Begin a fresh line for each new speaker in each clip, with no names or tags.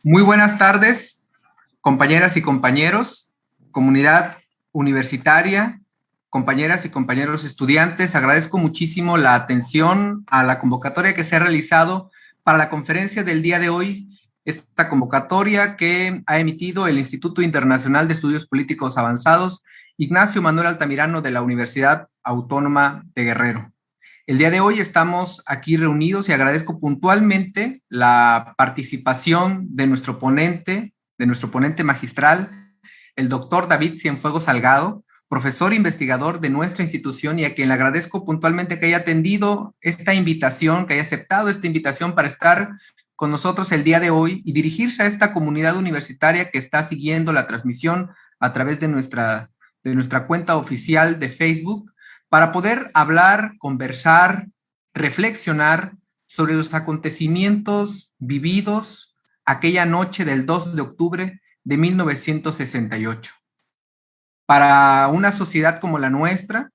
Muy buenas tardes, compañeras y compañeros, comunidad universitaria, compañeras y compañeros estudiantes. Agradezco muchísimo la atención a la convocatoria que se ha realizado para la conferencia del día de hoy. Esta convocatoria que ha emitido el Instituto Internacional de Estudios Políticos Avanzados, Ignacio Manuel Altamirano, de la Universidad Autónoma de Guerrero. El día de hoy estamos aquí reunidos y agradezco puntualmente la participación de nuestro ponente magistral, el doctor David Cienfuegos Salgado, profesor investigador de nuestra institución, y a quien le agradezco puntualmente que haya atendido esta invitación, que haya aceptado esta invitación para estar con nosotros el día de hoy y dirigirse a esta comunidad universitaria que está siguiendo la transmisión a través de nuestra cuenta oficial de Facebook, para poder hablar, conversar, reflexionar sobre los acontecimientos vividos aquella noche del 2 de octubre de 1968. Para una sociedad como la nuestra,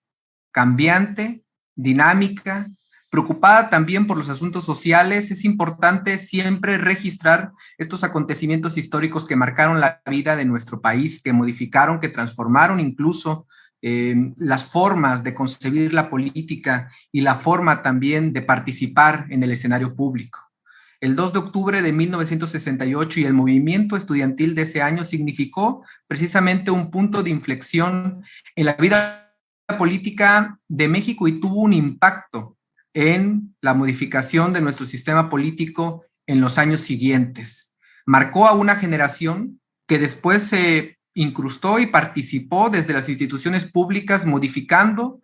cambiante, dinámica, preocupada también por los asuntos sociales, es importante siempre registrar estos acontecimientos históricos que marcaron la vida de nuestro país, que modificaron, que transformaron incluso las formas de concebir la política y la forma también de participar en el escenario público. El 2 de octubre de 1968 y el movimiento estudiantil de ese año significó precisamente un punto de inflexión en la vida política de México y tuvo un impacto en la modificación de nuestro sistema político en los años siguientes. Marcó a una generación que después se incrustó y participó desde las instituciones públicas, modificando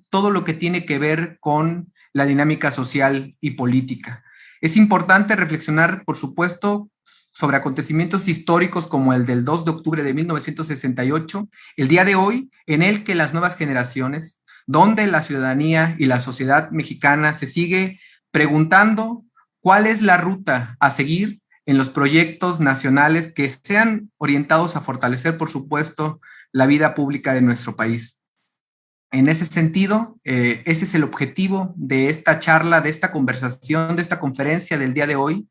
todo lo que tiene que ver con la dinámica social y política. Es importante reflexionar, por supuesto, sobre acontecimientos históricos como el del 2 de octubre de 1968, el día de hoy, en el que las nuevas generaciones, donde la ciudadanía y la sociedad mexicana se sigue preguntando cuál es la ruta a seguir en los proyectos nacionales que sean orientados a fortalecer, por supuesto, la vida pública de nuestro país. En ese sentido, ese es el objetivo de esta charla, de esta conversación, de esta conferencia del día de hoy.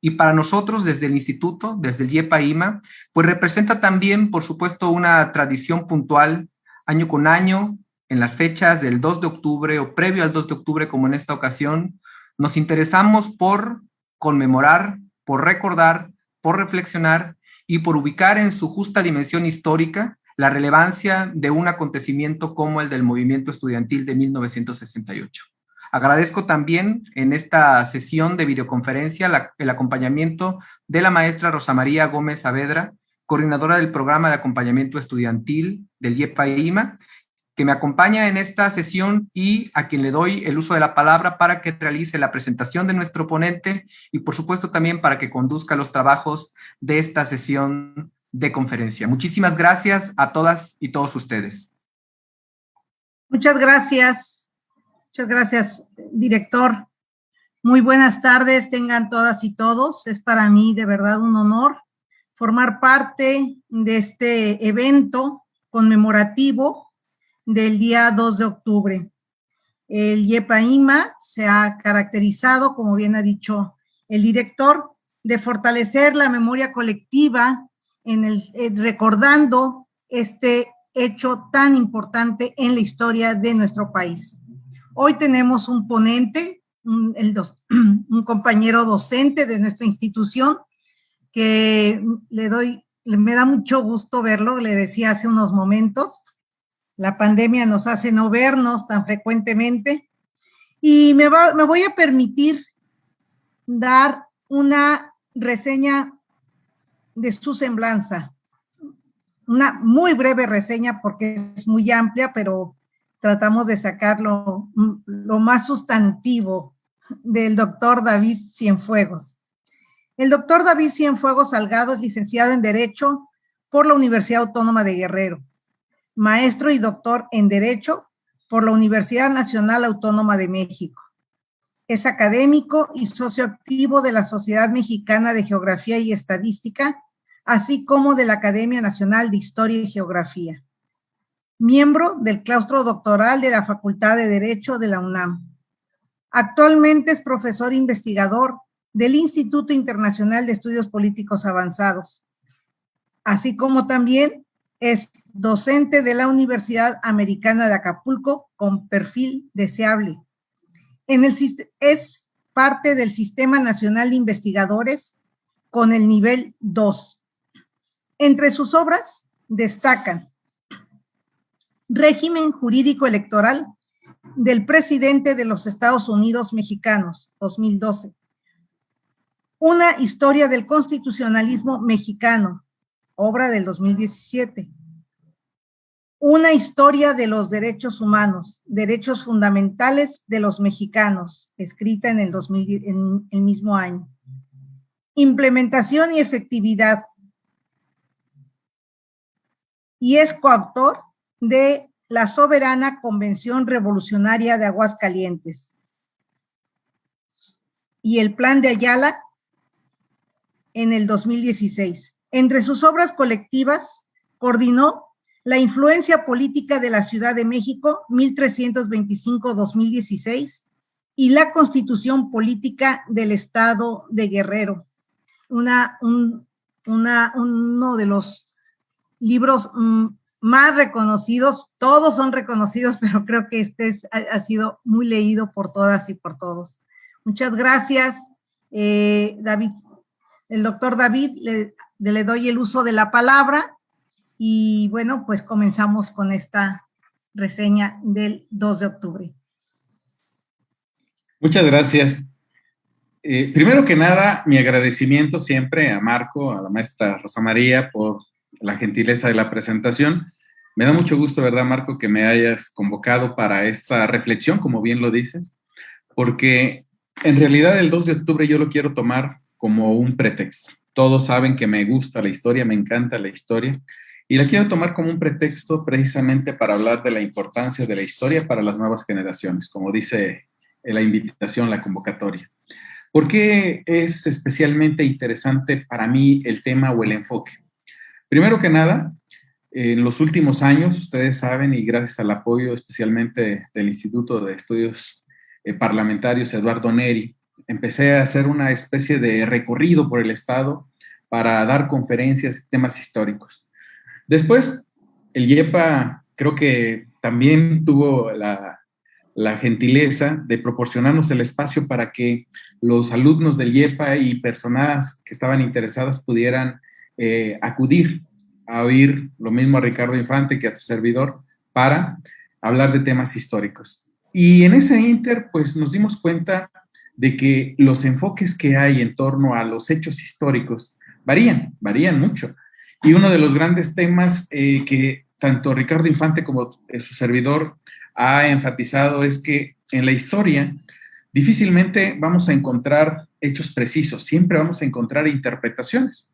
Y para nosotros, desde el instituto, desde el YEPA-IMA, pues representa también, por supuesto, una tradición puntual, año con año, en las fechas del 2 de octubre o previo al 2 de octubre, como en esta ocasión, nos interesamos por conmemorar, por recordar, por reflexionar y por ubicar en su justa dimensión histórica la relevancia de un acontecimiento como el del movimiento estudiantil de 1968. Agradezco también en esta sesión de videoconferencia el acompañamiento de la maestra Rosa María Gómez Saavedra, coordinadora del programa de acompañamiento estudiantil del YEPA-IMA, que me acompaña en esta sesión y a quien le doy el uso de la palabra para que realice la presentación de nuestro ponente y, por supuesto, también para que conduzca los trabajos de esta sesión de conferencia. Muchísimas gracias a todas y todos ustedes.
Muchas gracias, director. Muy buenas tardes, tengan todas y todos. Es para mí de verdad un honor formar parte de este evento conmemorativo del día 2 de octubre. El YEPA-IMA se ha caracterizado, como bien ha dicho el director, de fortalecer la memoria colectiva recordando este hecho tan importante en la historia de nuestro país. Hoy tenemos un ponente, un compañero docente de nuestra institución, que me da mucho gusto verlo, le decía hace unos momentos. La pandemia nos hace no vernos tan frecuentemente y me voy a permitir dar una reseña de su semblanza. Una muy breve reseña porque es muy amplia, pero tratamos de sacar lo más sustantivo del doctor David Cienfuegos. El doctor David Cienfuegos Salgado es licenciado en Derecho por la Universidad Autónoma de Guerrero, maestro y doctor en Derecho por la Universidad Nacional Autónoma de México. Es académico y socio activo de la Sociedad Mexicana de Geografía y Estadística, así como de la Academia Nacional de Historia y Geografía. Miembro del claustro doctoral de la Facultad de Derecho de la UNAM. Actualmente es profesor investigador del Instituto Internacional de Estudios Políticos Avanzados, así como también es docente de la Universidad Americana de Acapulco con perfil deseable. Es parte del Sistema Nacional de Investigadores con el nivel 2. Entre sus obras destacan Régimen Jurídico Electoral del Presidente de los Estados Unidos Mexicanos, 2012. Una historia del constitucionalismo mexicano, obra del 2017. Una historia de los derechos humanos, derechos fundamentales de los mexicanos, escrita en el mismo año. Implementación y efectividad. Y es coautor de la Soberana Convención Revolucionaria de Aguascalientes y el Plan de Ayala en el 2016. Entre sus obras colectivas, coordinó la influencia política de la Ciudad de México, 1325-2016, y la Constitución Política del Estado de Guerrero, uno de los libros más reconocidos. Todos son reconocidos, pero creo que ha sido muy leído por todas y por todos. Muchas gracias, David. El doctor David, le doy el uso de la palabra y bueno, pues comenzamos con esta reseña del 2 de octubre.
Muchas gracias. Primero que nada, mi agradecimiento siempre a Marco, a la maestra Rosa María, por la gentileza de la presentación. Me da mucho gusto, ¿verdad, Marco, que me hayas convocado para esta reflexión, como bien lo dices, porque en realidad el 2 de octubre yo lo quiero tomar como un pretexto. Todos saben que me gusta la historia, me encanta la historia, y la quiero tomar como un pretexto precisamente para hablar de la importancia de la historia para las nuevas generaciones, como dice la invitación, la convocatoria. ¿Por qué es especialmente interesante para mí el tema o el enfoque? Primero que nada, en los últimos años, ustedes saben, y gracias al apoyo especialmente del Instituto de Estudios Parlamentarios Eduardo Neri, empecé a hacer una especie de recorrido por el Estado para dar conferencias y temas históricos. Después, el IEPA creo que también tuvo la gentileza de proporcionarnos el espacio para que los alumnos del IEPA y personas que estaban interesadas pudieran acudir a oír lo mismo a Ricardo Infante que a tu servidor para hablar de temas históricos. Y en ese ínter, pues nos dimos cuenta de que los enfoques que hay en torno a los hechos históricos varían mucho. Y uno de los grandes temas que tanto Ricardo Infante como su servidor ha enfatizado es que en la historia difícilmente vamos a encontrar hechos precisos, siempre vamos a encontrar interpretaciones.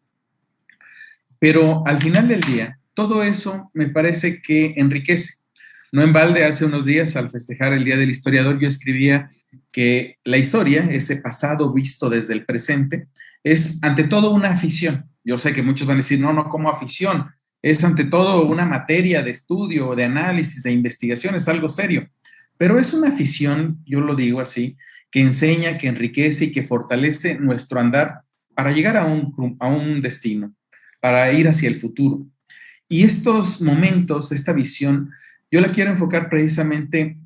Pero al final del día, todo eso me parece que enriquece. No en balde, hace unos días, al festejar el Día del Historiador, yo escribía que la historia, ese pasado visto desde el presente, es ante todo una afición. Yo sé que muchos van a decir, no, como afición, es ante todo una materia de estudio, de análisis, de investigación, es algo serio. Pero es una afición, yo lo digo así, que enseña, que enriquece y que fortalece nuestro andar para llegar a un destino, para ir hacia el futuro. Y estos momentos, esta visión, yo la quiero enfocar precisamente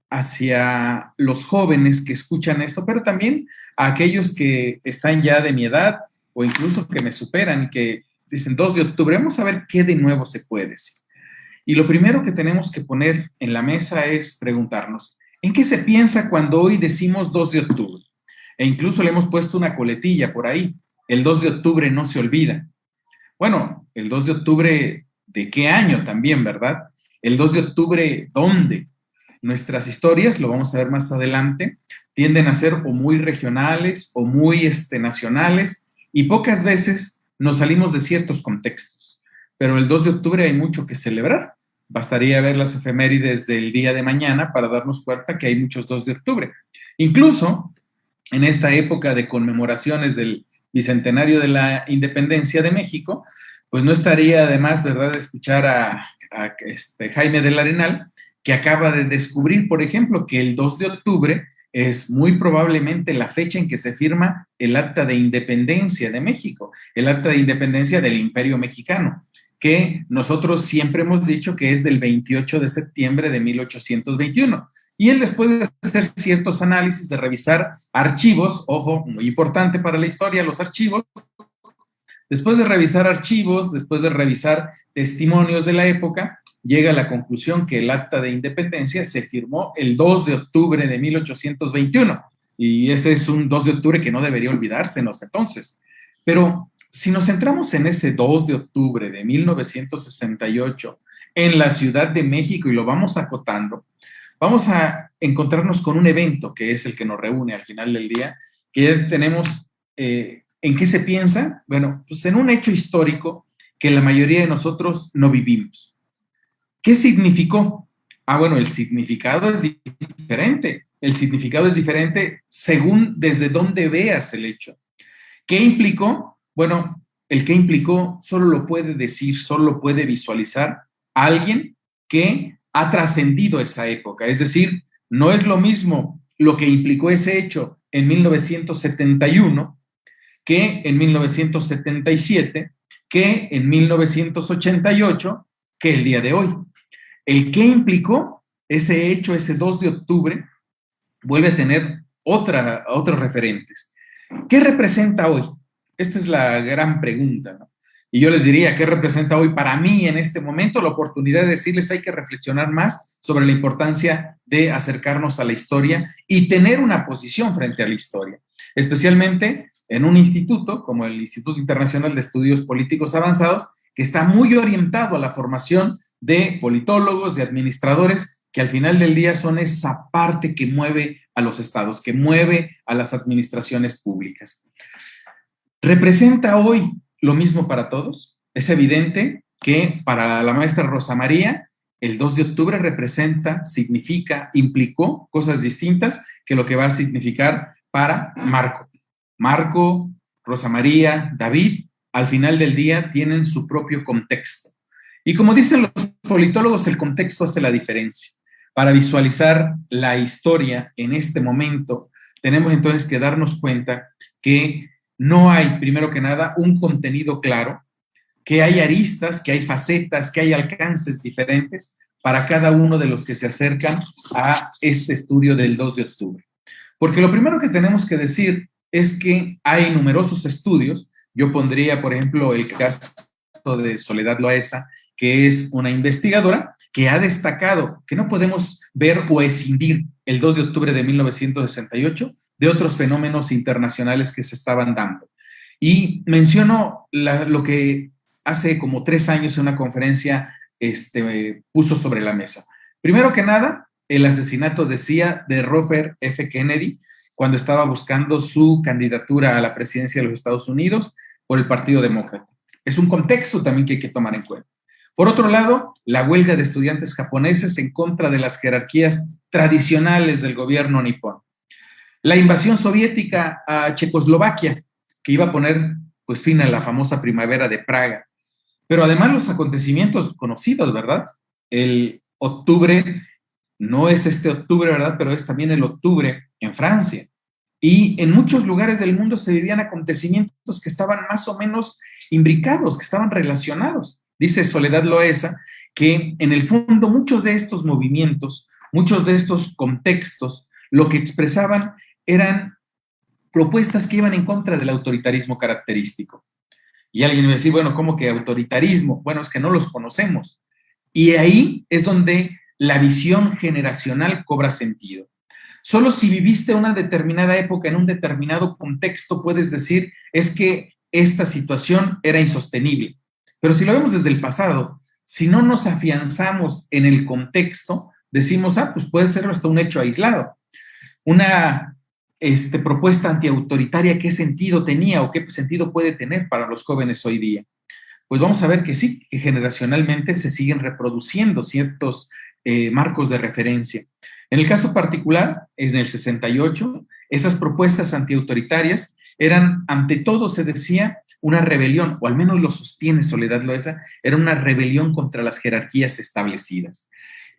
hacia los jóvenes que escuchan esto, pero también a aquellos que están ya de mi edad o incluso que me superan, que dicen 2 de octubre, vamos a ver qué de nuevo se puede decir. Y lo primero que tenemos que poner en la mesa es preguntarnos, ¿en qué se piensa cuando hoy decimos 2 de octubre? E incluso le hemos puesto una coletilla por ahí, el 2 de octubre no se olvida. Bueno, el 2 de octubre, ¿de qué año también, verdad? El 2 de octubre, ¿dónde? Nuestras historias, lo vamos a ver más adelante, tienden a ser o muy regionales o muy nacionales y pocas veces nos salimos de ciertos contextos. Pero el 2 de octubre hay mucho que celebrar. Bastaría ver las efemérides del día de mañana para darnos cuenta que hay muchos 2 de octubre. Incluso en esta época de conmemoraciones del bicentenario de la independencia de México, pues no estaría de más, ¿verdad?, escuchar a Jaime del Arenal, que acaba de descubrir, por ejemplo, que el 2 de octubre es muy probablemente la fecha en que se firma el Acta de Independencia de México, el Acta de Independencia del Imperio Mexicano, que nosotros siempre hemos dicho que es del 28 de septiembre de 1821. Y él, después de hacer ciertos análisis, de revisar archivos, ojo, muy importante para la historia, los archivos, después de revisar archivos, después de revisar testimonios de la época, llega a la conclusión que el Acta de Independencia se firmó el 2 de octubre de 1821. Y ese es un 2 de octubre que no debería olvidársenos entonces. Pero si nos centramos en ese 2 de octubre de 1968 en la Ciudad de México y lo vamos acotando, vamos a encontrarnos con un evento que es el que nos reúne al final del día, que ya tenemos, ¿en qué se piensa? Bueno, pues en un hecho histórico que la mayoría de nosotros no vivimos. ¿Qué significó? Bueno, el significado es diferente. El significado es diferente según desde dónde veas el hecho. ¿Qué implicó? Bueno, el que implicó solo lo puede decir, solo lo puede visualizar alguien que ha trascendido esa época. Es decir, no es lo mismo lo que implicó ese hecho en 1971 que en 1977, que en 1988, que el día de hoy. El que implicó ese hecho, ese 2 de octubre, vuelve a tener otros referentes. ¿Qué representa hoy? Esta es la gran pregunta, ¿no? Y yo les diría, ¿qué representa hoy para mí en este momento? La oportunidad de decirles hay que reflexionar más sobre la importancia de acercarnos a la historia y tener una posición frente a la historia, especialmente en un instituto como el Instituto Internacional de Estudios Políticos Avanzados, que está muy orientado a la formación de politólogos, de administradores, que al final del día son esa parte que mueve a los estados, que mueve a las administraciones públicas. ¿Representa hoy lo mismo para todos? Es evidente que para la maestra Rosa María, el 2 de octubre representa, significa, implicó cosas distintas que lo que va a significar para Marco. Marco, Rosa María, David, al final del día tienen su propio contexto. Y como dicen los politólogos, el contexto hace la diferencia. Para visualizar la historia en este momento, tenemos entonces que darnos cuenta que no hay, primero que nada, un contenido claro, que hay aristas, que hay facetas, que hay alcances diferentes para cada uno de los que se acercan a este estudio del 2 de octubre. Porque lo primero que tenemos que decir es que hay numerosos estudios. Yo pondría, por ejemplo, el caso de Soledad Loaesa, que es una investigadora que ha destacado que no podemos ver o escindir el 2 de octubre de 1968 de otros fenómenos internacionales que se estaban dando. Y menciono lo que hace como 3 años en una conferencia puso sobre la mesa. Primero que nada, el asesinato, decía, de Robert F. Kennedy, cuando estaba buscando su candidatura a la presidencia de los Estados Unidos por el Partido Demócrata. Es un contexto también que hay que tomar en cuenta. Por otro lado, la huelga de estudiantes japoneses en contra de las jerarquías tradicionales del gobierno nipón. La invasión soviética a Checoslovaquia, que iba a poner pues fin a la famosa primavera de Praga. Pero además los acontecimientos conocidos, ¿verdad? El octubre, no es este octubre, ¿verdad? Pero es también el octubre en Francia. Y en muchos lugares del mundo se vivían acontecimientos que estaban más o menos imbricados, que estaban relacionados. Dice Soledad Loaesa que en el fondo muchos de estos movimientos, muchos de estos contextos, lo que expresaban eran propuestas que iban en contra del autoritarismo característico. Y alguien me decía, bueno, ¿cómo que autoritarismo? Bueno, es que no los conocemos. Y ahí es donde la visión generacional cobra sentido. Solo si viviste una determinada época en un determinado contexto puedes decir, es que esta situación era insostenible. Pero si lo vemos desde el pasado, si no nos afianzamos en el contexto, decimos, pues puede ser hasta un hecho aislado. Una propuesta antiautoritaria, ¿qué sentido tenía o qué sentido puede tener para los jóvenes hoy día? Pues vamos a ver que sí, que generacionalmente se siguen reproduciendo ciertos marcos de referencia. En el caso particular, en el 68, esas propuestas antiautoritarias eran, ante todo, se decía, una rebelión, o al menos lo sostiene Soledad Loaesa, era una rebelión contra las jerarquías establecidas.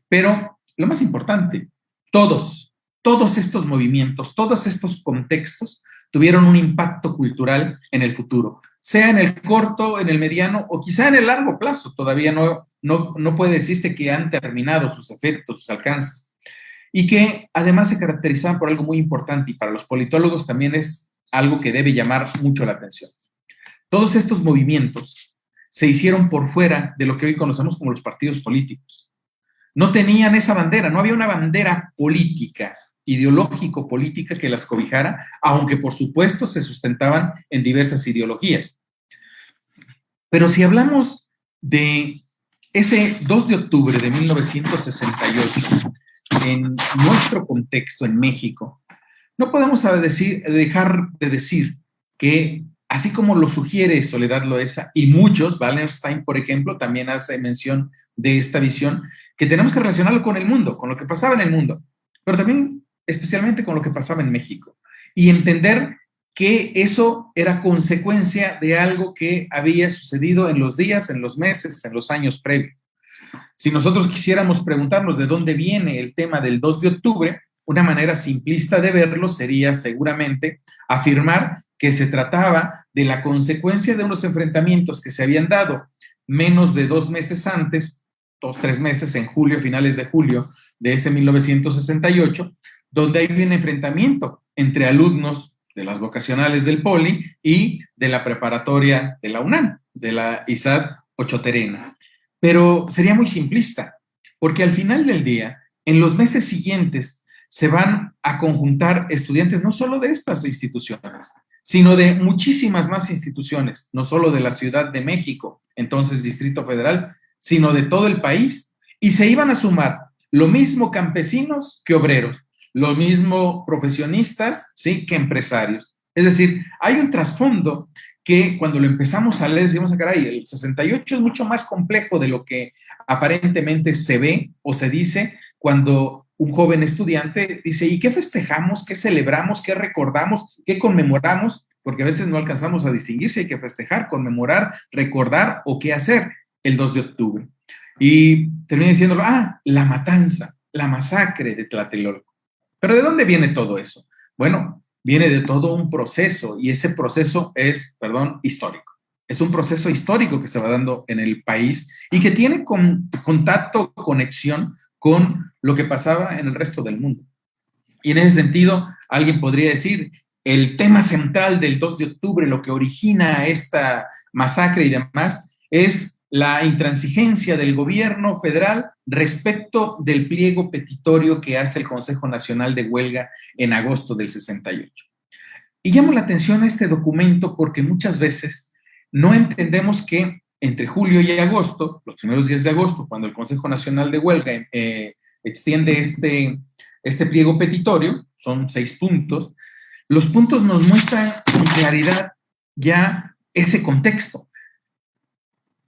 Pero lo más importante, todos todos estos movimientos, todos estos contextos tuvieron un impacto cultural en el futuro, sea en el corto, en el mediano o quizá en el largo plazo. Todavía no puede decirse que han terminado sus efectos, sus alcances, y que además se caracterizaban por algo muy importante y para los politólogos también es algo que debe llamar mucho la atención. Todos estos movimientos se hicieron por fuera de lo que hoy conocemos como los partidos políticos. No tenían esa bandera, no había una bandera política, ideológico-política que las cobijara, aunque por supuesto se sustentaban en diversas ideologías. Pero si hablamos de ese 2 de octubre de 1968, en nuestro contexto en México, no podemos dejar de decir que, así como lo sugiere Soledad Loesa y muchos, Wallerstein, por ejemplo, también hace mención de esta visión, que tenemos que relacionarlo con el mundo, con lo que pasaba en el mundo, pero también especialmente con lo que pasaba en México, y entender que eso era consecuencia de algo que había sucedido en los días, en los meses, en los años previos. Si nosotros quisiéramos preguntarnos de dónde viene el tema del 2 de octubre, una manera simplista de verlo sería seguramente afirmar que se trataba de la consecuencia de unos enfrentamientos que se habían dado menos de 2 meses antes, 2-3 meses, en julio, finales de julio de ese 1968, donde hay un enfrentamiento entre alumnos de las vocacionales del Poli y de la preparatoria de la UNAM, de la ISAD Ochoterena. Pero sería muy simplista, porque al final del día, en los meses siguientes, se van a conjuntar estudiantes no solo de estas instituciones, sino de muchísimas más instituciones, no solo de la Ciudad de México, entonces Distrito Federal, sino de todo el país, y se iban a sumar lo mismo campesinos que obreros, lo mismo profesionistas, ¿sí?, que empresarios. Es decir, hay un trasfondo que cuando lo empezamos a leer decimos, caray, el 68 es mucho más complejo de lo que aparentemente se ve o se dice cuando un joven estudiante dice, ¿y qué festejamos? ¿Qué celebramos? ¿Qué recordamos? ¿Qué conmemoramos? Porque a veces no alcanzamos a distinguir si hay que festejar, conmemorar, recordar o qué hacer el 2 de octubre. Y termina diciéndolo, la matanza, la masacre de Tlatelolco. ¿Pero de dónde viene todo eso? Bueno, viene de todo un proceso y ese proceso es, histórico. Es un proceso histórico que se va dando en el país y que tiene contacto, conexión con lo que pasaba en el resto del mundo. Y en ese sentido, alguien podría decir, el tema central del 2 de octubre, lo que origina esta masacre y demás, es la intransigencia del gobierno federal respecto del pliego petitorio que hace el Consejo Nacional de Huelga en agosto del 68. Y llamo la atención a este documento porque muchas veces no entendemos que entre julio y agosto, los primeros días de agosto, cuando el Consejo Nacional de Huelga extiende este pliego petitorio, son 6 puntos, los puntos nos muestran con claridad ya ese contexto.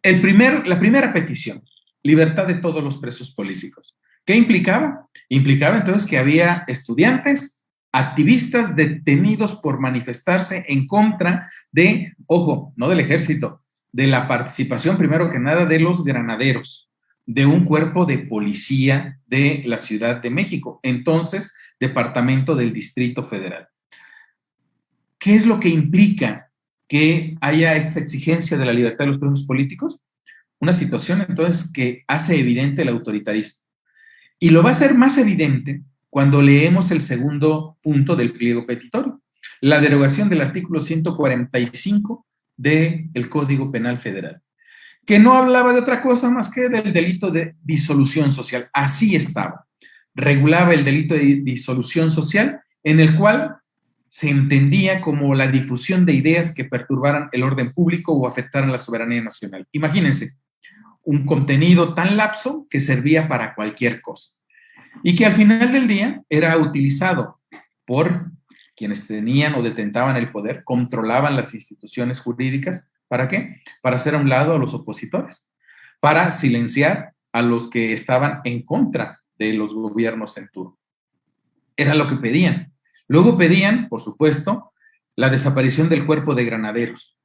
La primera petición, libertad de todos los presos políticos. ¿Qué implicaba? Implicaba entonces que había estudiantes, activistas detenidos por manifestarse en contra de, ojo, no del ejército, de la participación, primero que nada, de los granaderos, de un cuerpo de policía de la Ciudad de México, entonces Departamento del Distrito Federal. ¿Qué es lo que implica que haya esta exigencia de la libertad de los presos políticos? Una situación entonces que hace evidente el autoritarismo. Y lo va a hacer más evidente cuando leemos el segundo punto del pliego petitorio, la derogación del artículo 145 del Código Penal Federal, que no hablaba de otra cosa más que del delito de disolución social. Así estaba. Regulaba el delito de disolución social, en el cual se entendía como la difusión de ideas que perturbaran el orden público o afectaran la soberanía nacional. Imagínense, un contenido tan lapso que servía para cualquier cosa y que al final del día era utilizado por quienes tenían o detentaban el poder, controlaban las instituciones jurídicas. ¿Para qué? Para hacer a un lado a los opositores, para silenciar a los que estaban en contra de los gobiernos en turno. Era lo que pedían. Luego pedían, por supuesto, la desaparición del cuerpo de granaderos,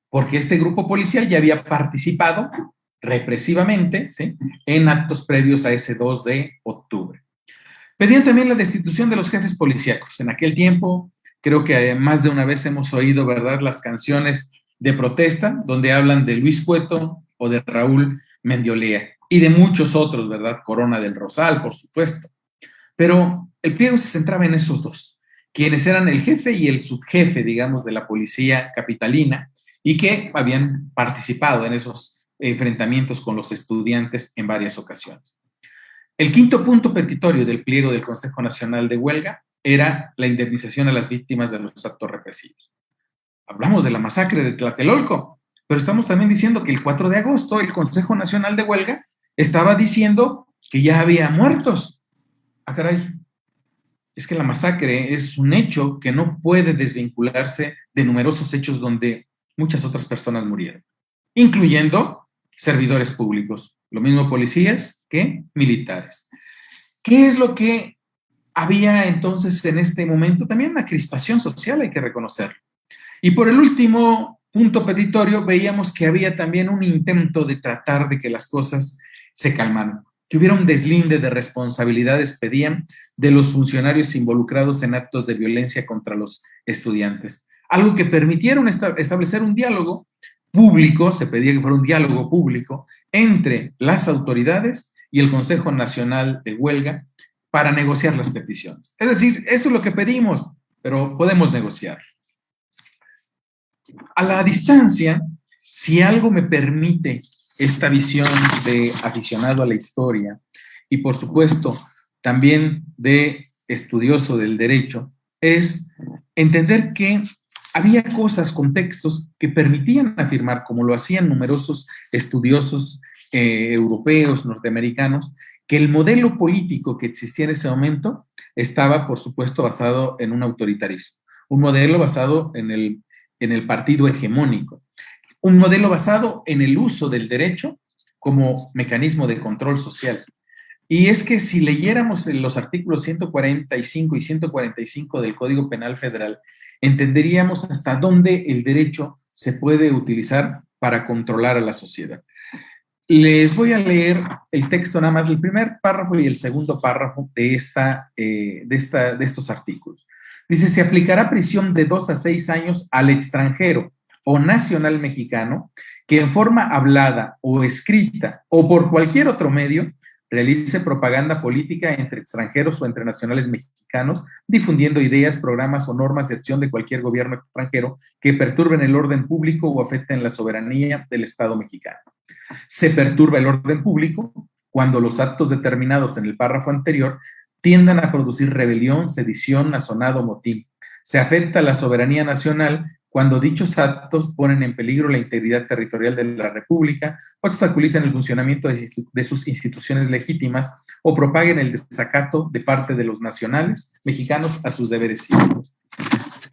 porque este grupo policial ya había participado represivamente, ¿sí?, en actos previos a ese 2 de octubre. Pedían también la destitución de los jefes policíacos. En aquel tiempo, creo que más de una vez hemos oído, ¿verdad?, las canciones de protesta, donde hablan de Luis Cueto o de Raúl Mendiolea, y de muchos otros, ¿verdad? Corona del Rosal, por supuesto. Pero el pliego se centraba en esos dos, quienes eran el jefe y el subjefe, digamos, de la policía capitalina, y que habían participado en esos enfrentamientos con los estudiantes en varias ocasiones. El quinto punto petitorio del pliego del Consejo Nacional de Huelga era la indemnización a las víctimas de los actos represivos. Hablamos de la masacre de Tlatelolco, pero estamos también diciendo que el 4 de agosto el Consejo Nacional de Huelga estaba diciendo que ya había muertos. Ah, caray. Es que la masacre es un hecho que no puede desvincularse de numerosos hechos donde muchas otras personas murieron, incluyendo servidores públicos, lo mismo policías que militares. ¿Qué es lo que había entonces en este momento? También una crispación social, hay que reconocerlo. Y por el último punto petitorio veíamos que había también un intento de tratar de que las cosas se calmaran, que hubiera un deslinde de responsabilidades, pedían, de los funcionarios involucrados en actos de violencia contra los estudiantes. Algo que permitiera establecer un diálogo público, se pedía que fuera un diálogo público entre las autoridades y el Consejo Nacional de Huelga para negociar las peticiones. Es decir, eso es lo que pedimos, pero podemos negociar. A la distancia, si algo me permite esta visión de aficionado a la historia y por supuesto también de estudioso del derecho, es entender que había cosas, contextos que permitían afirmar, como lo hacían numerosos estudiosos europeos, norteamericanos, que el modelo político que existía en ese momento estaba, por supuesto, basado en un autoritarismo, un modelo basado en el partido hegemónico, un modelo basado en el uso del derecho como mecanismo de control social. Y es que si leyéramos los artículos 145 y 145 del Código Penal Federal, entenderíamos hasta dónde el derecho se puede utilizar para controlar a la sociedad. Les voy a leer el texto nada más, el primer párrafo y el segundo párrafo de estos artículos. Dice, se aplicará prisión de 2 a 6 años al extranjero o nacional mexicano que en forma hablada o escrita o por cualquier otro medio realice propaganda política entre extranjeros o entre nacionales mexicanos, difundiendo ideas, programas o normas de acción de cualquier gobierno extranjero que perturben el orden público o afecten la soberanía del Estado mexicano. Se perturba el orden público cuando los actos determinados en el párrafo anterior tiendan a producir rebelión, sedición, asonado, motín. Se afecta la soberanía nacional cuando dichos actos ponen en peligro la integridad territorial de la República, obstaculizan el funcionamiento de sus instituciones legítimas o propaguen el desacato de parte de los nacionales mexicanos a sus deberes cívicos.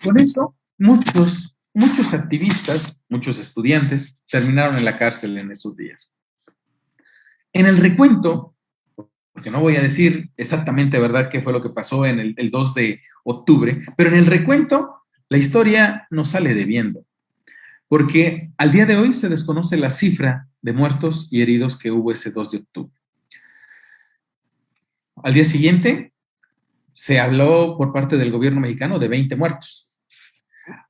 Con eso, muchos activistas, muchos estudiantes, terminaron en la cárcel en esos días. En el recuento, porque no voy a decir exactamente, ¿verdad?, qué fue lo que pasó en el 2 de octubre, pero en el recuento la historia nos sale debiendo, porque al día de hoy se desconoce la cifra de muertos y heridos que hubo ese 2 de octubre. Al día siguiente se habló por parte del gobierno mexicano de 20 muertos.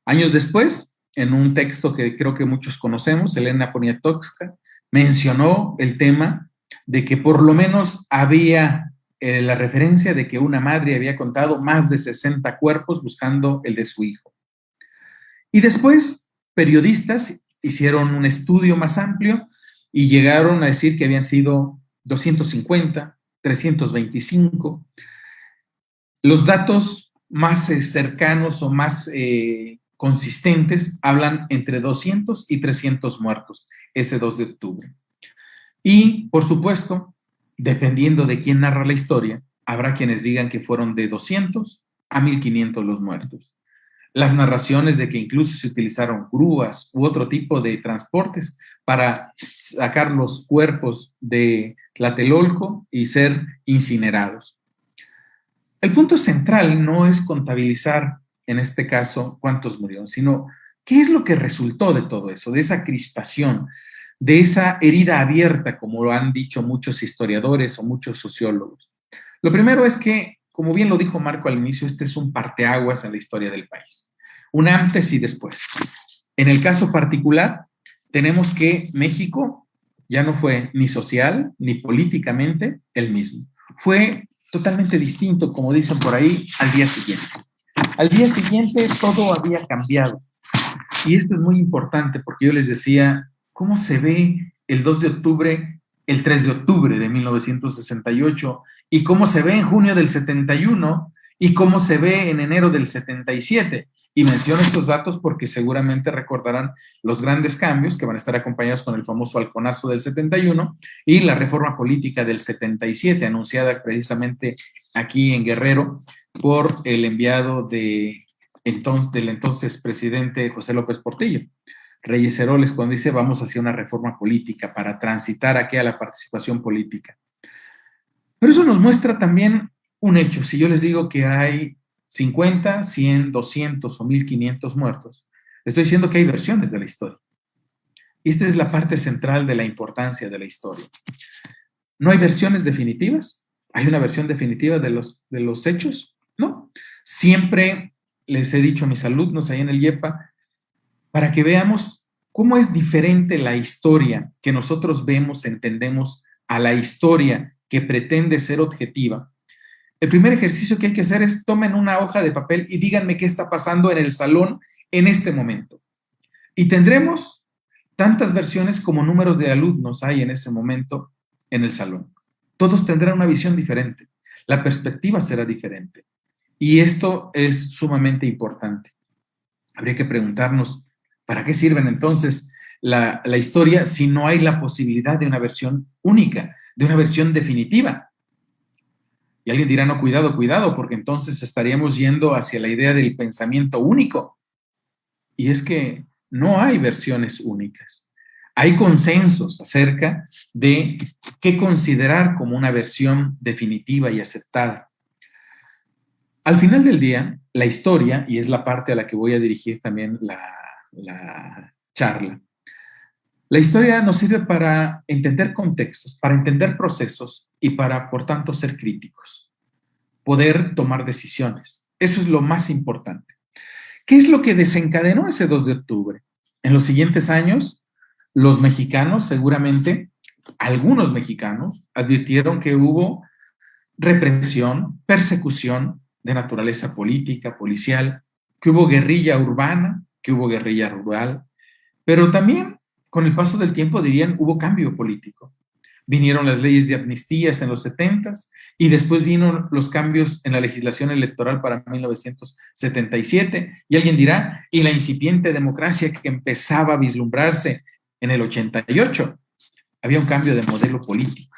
Años después, en un texto que creo que muchos conocemos, Elena Poniatowska mencionó el tema de que por lo menos había la referencia de que una madre había contado más de 60 cuerpos buscando el de su hijo. Y después, periodistas hicieron un estudio más amplio y llegaron a decir que habían sido 250, 325. Los datos más cercanos o más consistentes hablan entre 200 y 300 muertos ese 2 de octubre. Y, por supuesto, dependiendo de quién narra la historia, habrá quienes digan que fueron de 200 a 1500 los muertos. Las narraciones de que incluso se utilizaron grúas u otro tipo de transportes para sacar los cuerpos de Tlatelolco y ser incinerados. El punto central no es contabilizar, en este caso, cuántos murieron, sino qué es lo que resultó de todo eso, de esa crispación, de esa herida abierta, como lo han dicho muchos historiadores o muchos sociólogos. Lo primero es que como bien lo dijo Marco al inicio, este es un parteaguas en la historia del país. Un antes y después. En el caso particular, tenemos que México ya no fue ni social ni políticamente el mismo. Fue totalmente distinto, como dicen por ahí, al día siguiente. Al día siguiente todo había cambiado. Y esto es muy importante porque yo les decía, ¿cómo se ve el 2 de octubre, el 3 de octubre de 1968? ¿Y cómo se ve en junio del 71? ¿Y cómo se ve en enero del 77? Y menciono estos datos porque seguramente recordarán los grandes cambios que van a estar acompañados con el famoso halconazo del 71 y la reforma política del 77, anunciada precisamente aquí en Guerrero por el enviado del entonces presidente José López Portillo, Reyes Heroles, cuando dice vamos hacia una reforma política para transitar aquí a la participación política. Pero eso nos muestra también un hecho. Si yo les digo que hay 50, 100, 200 o 1500 muertos, estoy diciendo que hay versiones de la historia. Y esta es la parte central de la importancia de la historia. ¿No hay versiones definitivas? ¿Hay una versión definitiva de los hechos? No. Siempre les he dicho a mis alumnos ahí en el IEPA, para que veamos cómo es diferente la historia que nosotros vemos, entendemos, a la historia que pretende ser objetiva. El primer ejercicio que hay que hacer es tomen una hoja de papel y díganme qué está pasando en el salón en este momento. Y tendremos tantas versiones como números de alumnos hay en ese momento en el salón. Todos tendrán una visión diferente. La perspectiva será diferente. Y esto es sumamente importante. Habría que preguntarnos, ¿para qué sirven entonces la historia si no hay la posibilidad de una versión única, de una versión definitiva? Y alguien dirá, no, cuidado, cuidado, porque entonces estaríamos yendo hacia la idea del pensamiento único. Y es que no hay versiones únicas. Hay consensos acerca de qué considerar como una versión definitiva y aceptada. Al final del día, la historia, y es la parte a la que voy a dirigir también la charla, la historia nos sirve para entender contextos, para entender procesos y para, por tanto, ser críticos, poder tomar decisiones. Eso es lo más importante. ¿Qué es lo que desencadenó ese 2 de octubre? En los siguientes años, los mexicanos, seguramente, algunos mexicanos, advirtieron que hubo represión, persecución de naturaleza política, policial, que hubo guerrilla urbana, que hubo guerrilla rural, pero también, con el paso del tiempo, dirían, hubo cambio político. Vinieron las leyes de amnistías en los 70s y después vino los cambios en la legislación electoral para 1977. Y alguien dirá, y la incipiente democracia que empezaba a vislumbrarse en el 88. Había un cambio de modelo político.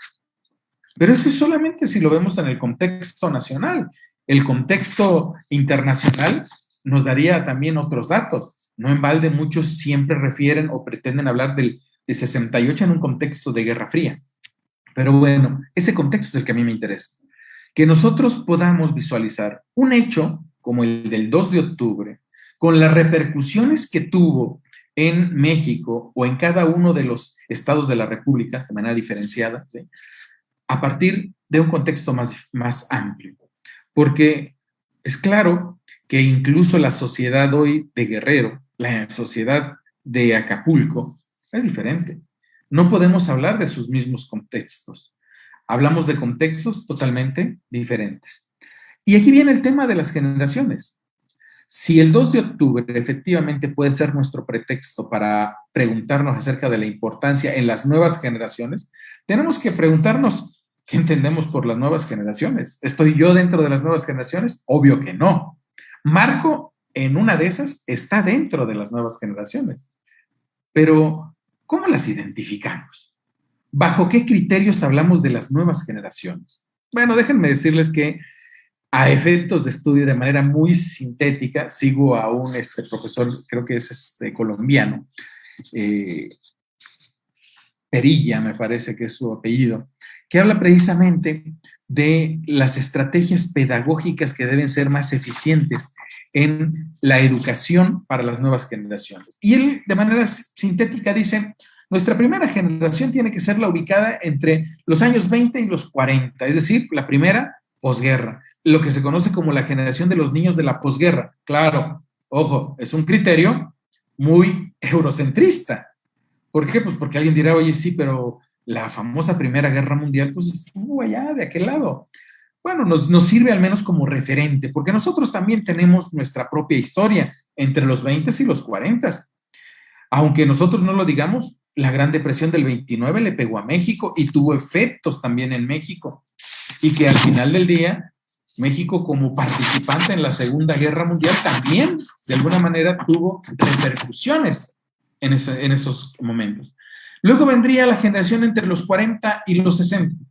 Pero eso es solamente si lo vemos en el contexto nacional. El contexto internacional nos daría también otros datos. No en balde muchos siempre refieren o pretenden hablar de 68 en un contexto de Guerra Fría. Pero bueno, ese contexto es el que a mí me interesa. Que nosotros podamos visualizar un hecho como el del 2 de octubre, con las repercusiones que tuvo en México o en cada uno de los estados de la República, de manera diferenciada, ¿sí?, a partir de un contexto más amplio. Porque es claro que incluso la sociedad hoy de Guerrero, la sociedad de Acapulco, es diferente. No podemos hablar de sus mismos contextos. Hablamos de contextos totalmente diferentes. Y aquí viene el tema de las generaciones. Si el 2 de octubre efectivamente puede ser nuestro pretexto para preguntarnos acerca de la importancia en las nuevas generaciones, tenemos que preguntarnos, ¿qué entendemos por las nuevas generaciones? ¿Estoy yo dentro de las nuevas generaciones? Obvio que no. Marco, en una de esas, está dentro de las nuevas generaciones. Pero, ¿cómo las identificamos? ¿Bajo qué criterios hablamos de las nuevas generaciones? Bueno, déjenme decirles que a efectos de estudio, de manera muy sintética, sigo a un profesor, creo que es colombiano, Perilla, me parece que es su apellido, que habla precisamente de las estrategias pedagógicas que deben ser más eficientes en la educación para las nuevas generaciones. Y él, de manera sintética, dice, nuestra primera generación tiene que ser la ubicada entre los años 20 y los 40, es decir, la primera posguerra. lo que se conoce como la generación de los niños de la posguerra. Claro, ojo, es un criterio muy eurocentrista. ¿Por qué? Pues porque alguien dirá, oye, sí, pero la famosa Primera Guerra Mundial, pues estuvo allá, de aquel lado. Bueno, nos sirve al menos como referente, porque nosotros también tenemos nuestra propia historia entre los 20 y los 40. Aunque nosotros no lo digamos, la Gran Depresión del 29 le pegó a México y tuvo efectos también en México. Y que al final del día, México como participante en la Segunda Guerra Mundial también, de alguna manera, tuvo repercusiones en esos momentos. Luego vendría la generación entre los 40 y los 60.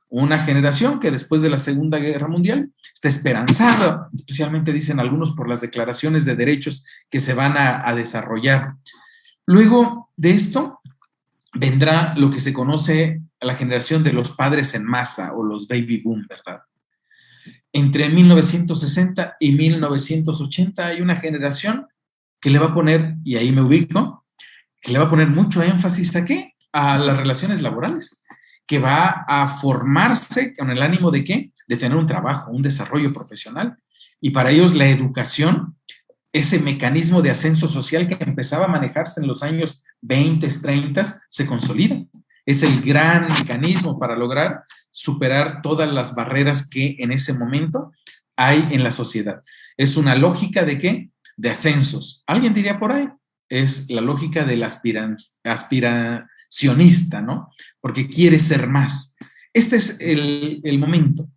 Una generación que después de la Segunda Guerra Mundial está esperanzada, especialmente dicen algunos por las declaraciones de derechos que se van a desarrollar. Luego de esto vendrá lo que se conoce la generación de los padres en masa o los baby boom, ¿verdad? Entre 1960 y 1980 hay una generación que le va a poner, y ahí me ubico, que le va a poner mucho énfasis ¿a qué? A las relaciones laborales, que va a formarse con el ánimo de ¿qué? De tener un trabajo, un desarrollo profesional. Y para ellos la educación, ese mecanismo de ascenso social que empezaba a manejarse en los años 20, 30, se consolida. Es el gran mecanismo para lograr superar todas las barreras que en ese momento hay en la sociedad. Es una lógica de ¿qué? De ascensos. Alguien diría por ahí, es la lógica del aspiracionista, ¿no? Porque quiere ser más. Este es el momento.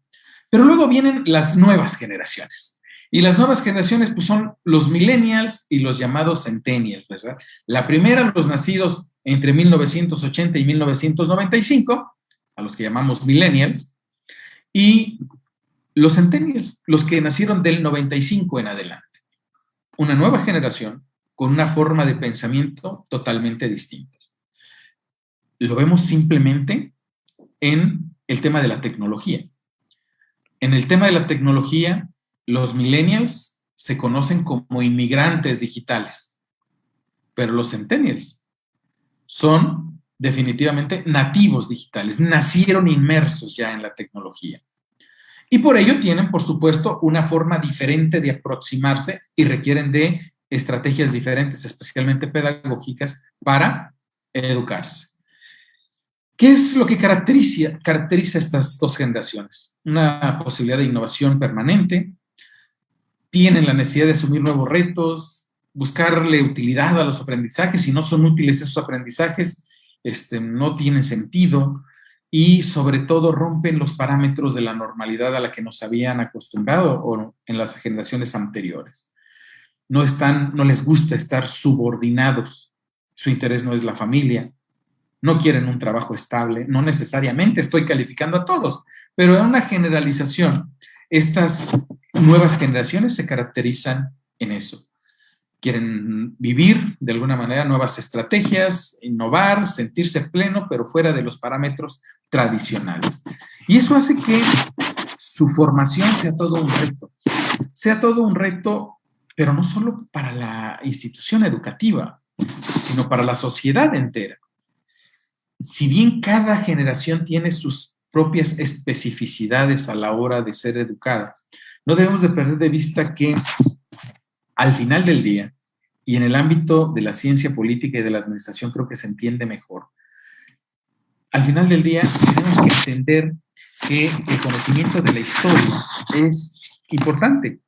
Pero luego vienen las nuevas generaciones. Y las nuevas generaciones pues son los millennials y los llamados centennials, ¿verdad? La primera, los nacidos entre 1980 y 1995, a los que llamamos millennials, y los centennials, los que nacieron del 95 en adelante. Una nueva generación con una forma de pensamiento totalmente distinta. Lo vemos simplemente en el tema de la tecnología. En el tema de la tecnología, los millennials se conocen como inmigrantes digitales, pero los centennials son definitivamente nativos digitales, nacieron inmersos ya en la tecnología. Y por ello tienen, por supuesto, una forma diferente de aproximarse y requieren de estrategias diferentes, especialmente pedagógicas, para educarse. ¿Qué es lo que caracteriza estas dos generaciones? Una posibilidad de innovación permanente, tienen la necesidad de asumir nuevos retos, buscarle utilidad a los aprendizajes. Si no son útiles esos aprendizajes, no tienen sentido y sobre todo rompen los parámetros de la normalidad a la que nos habían acostumbrado o en las generaciones anteriores. No les gusta estar subordinados, su interés no es la familia, no quieren un trabajo estable, no necesariamente estoy calificando a todos, pero en una generalización, estas nuevas generaciones se caracterizan en eso. Quieren vivir de alguna manera nuevas estrategias, innovar, sentirse pleno, pero fuera de los parámetros tradicionales. Y eso hace que su formación sea todo un reto. Sea todo un reto, pero no solo para la institución educativa, sino para la sociedad entera. Si bien cada generación tiene sus propias especificidades a la hora de ser educada, no debemos de perder de vista que al final del día, y en el ámbito de la ciencia política y de la administración creo que se entiende mejor, al final del día tenemos que entender que el conocimiento de la historia es importante,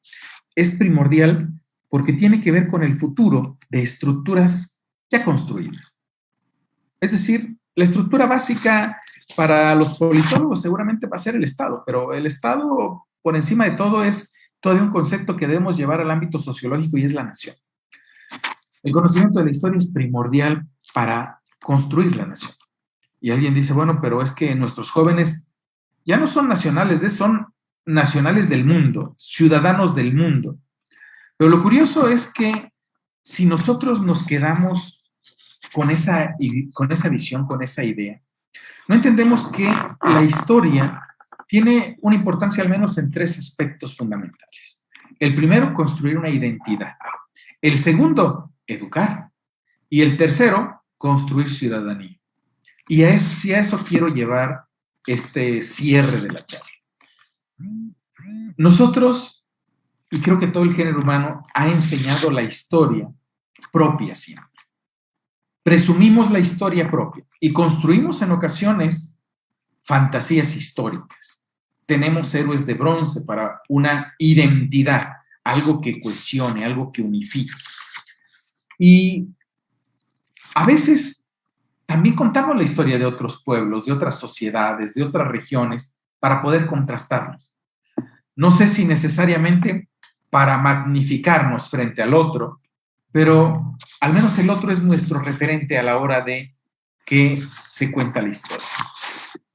es primordial porque tiene que ver con el futuro de estructuras ya construidas. Es decir, la estructura básica para los politólogos seguramente va a ser el Estado, pero el Estado, por encima de todo, es todavía un concepto que debemos llevar al ámbito sociológico y es la nación. El conocimiento de la historia es primordial para construir la nación. Y alguien dice, bueno, pero es que nuestros jóvenes ya no son nacionales, son nacionales del mundo, ciudadanos del mundo. Pero lo curioso es que si nosotros nos quedamos con esa visión, con esa idea, no entendemos que la historia tiene una importancia al menos en tres aspectos fundamentales. El primero, construir una identidad. El segundo, educar. Y el tercero, construir ciudadanía. Y a eso quiero llevar este cierre de la charla.
Nosotros, y creo que todo el género humano, ha enseñado la historia propia siempre. Presumimos la historia propia y construimos en ocasiones fantasías históricas. Tenemos héroes de bronce para una identidad, algo que cohesione, algo que unifique. Y a veces también contamos la historia de otros pueblos, de otras sociedades, de otras regiones, para poder contrastarlos. No sé si necesariamente para magnificarnos frente al otro, pero al menos el otro es nuestro referente a la hora de que se cuenta la historia.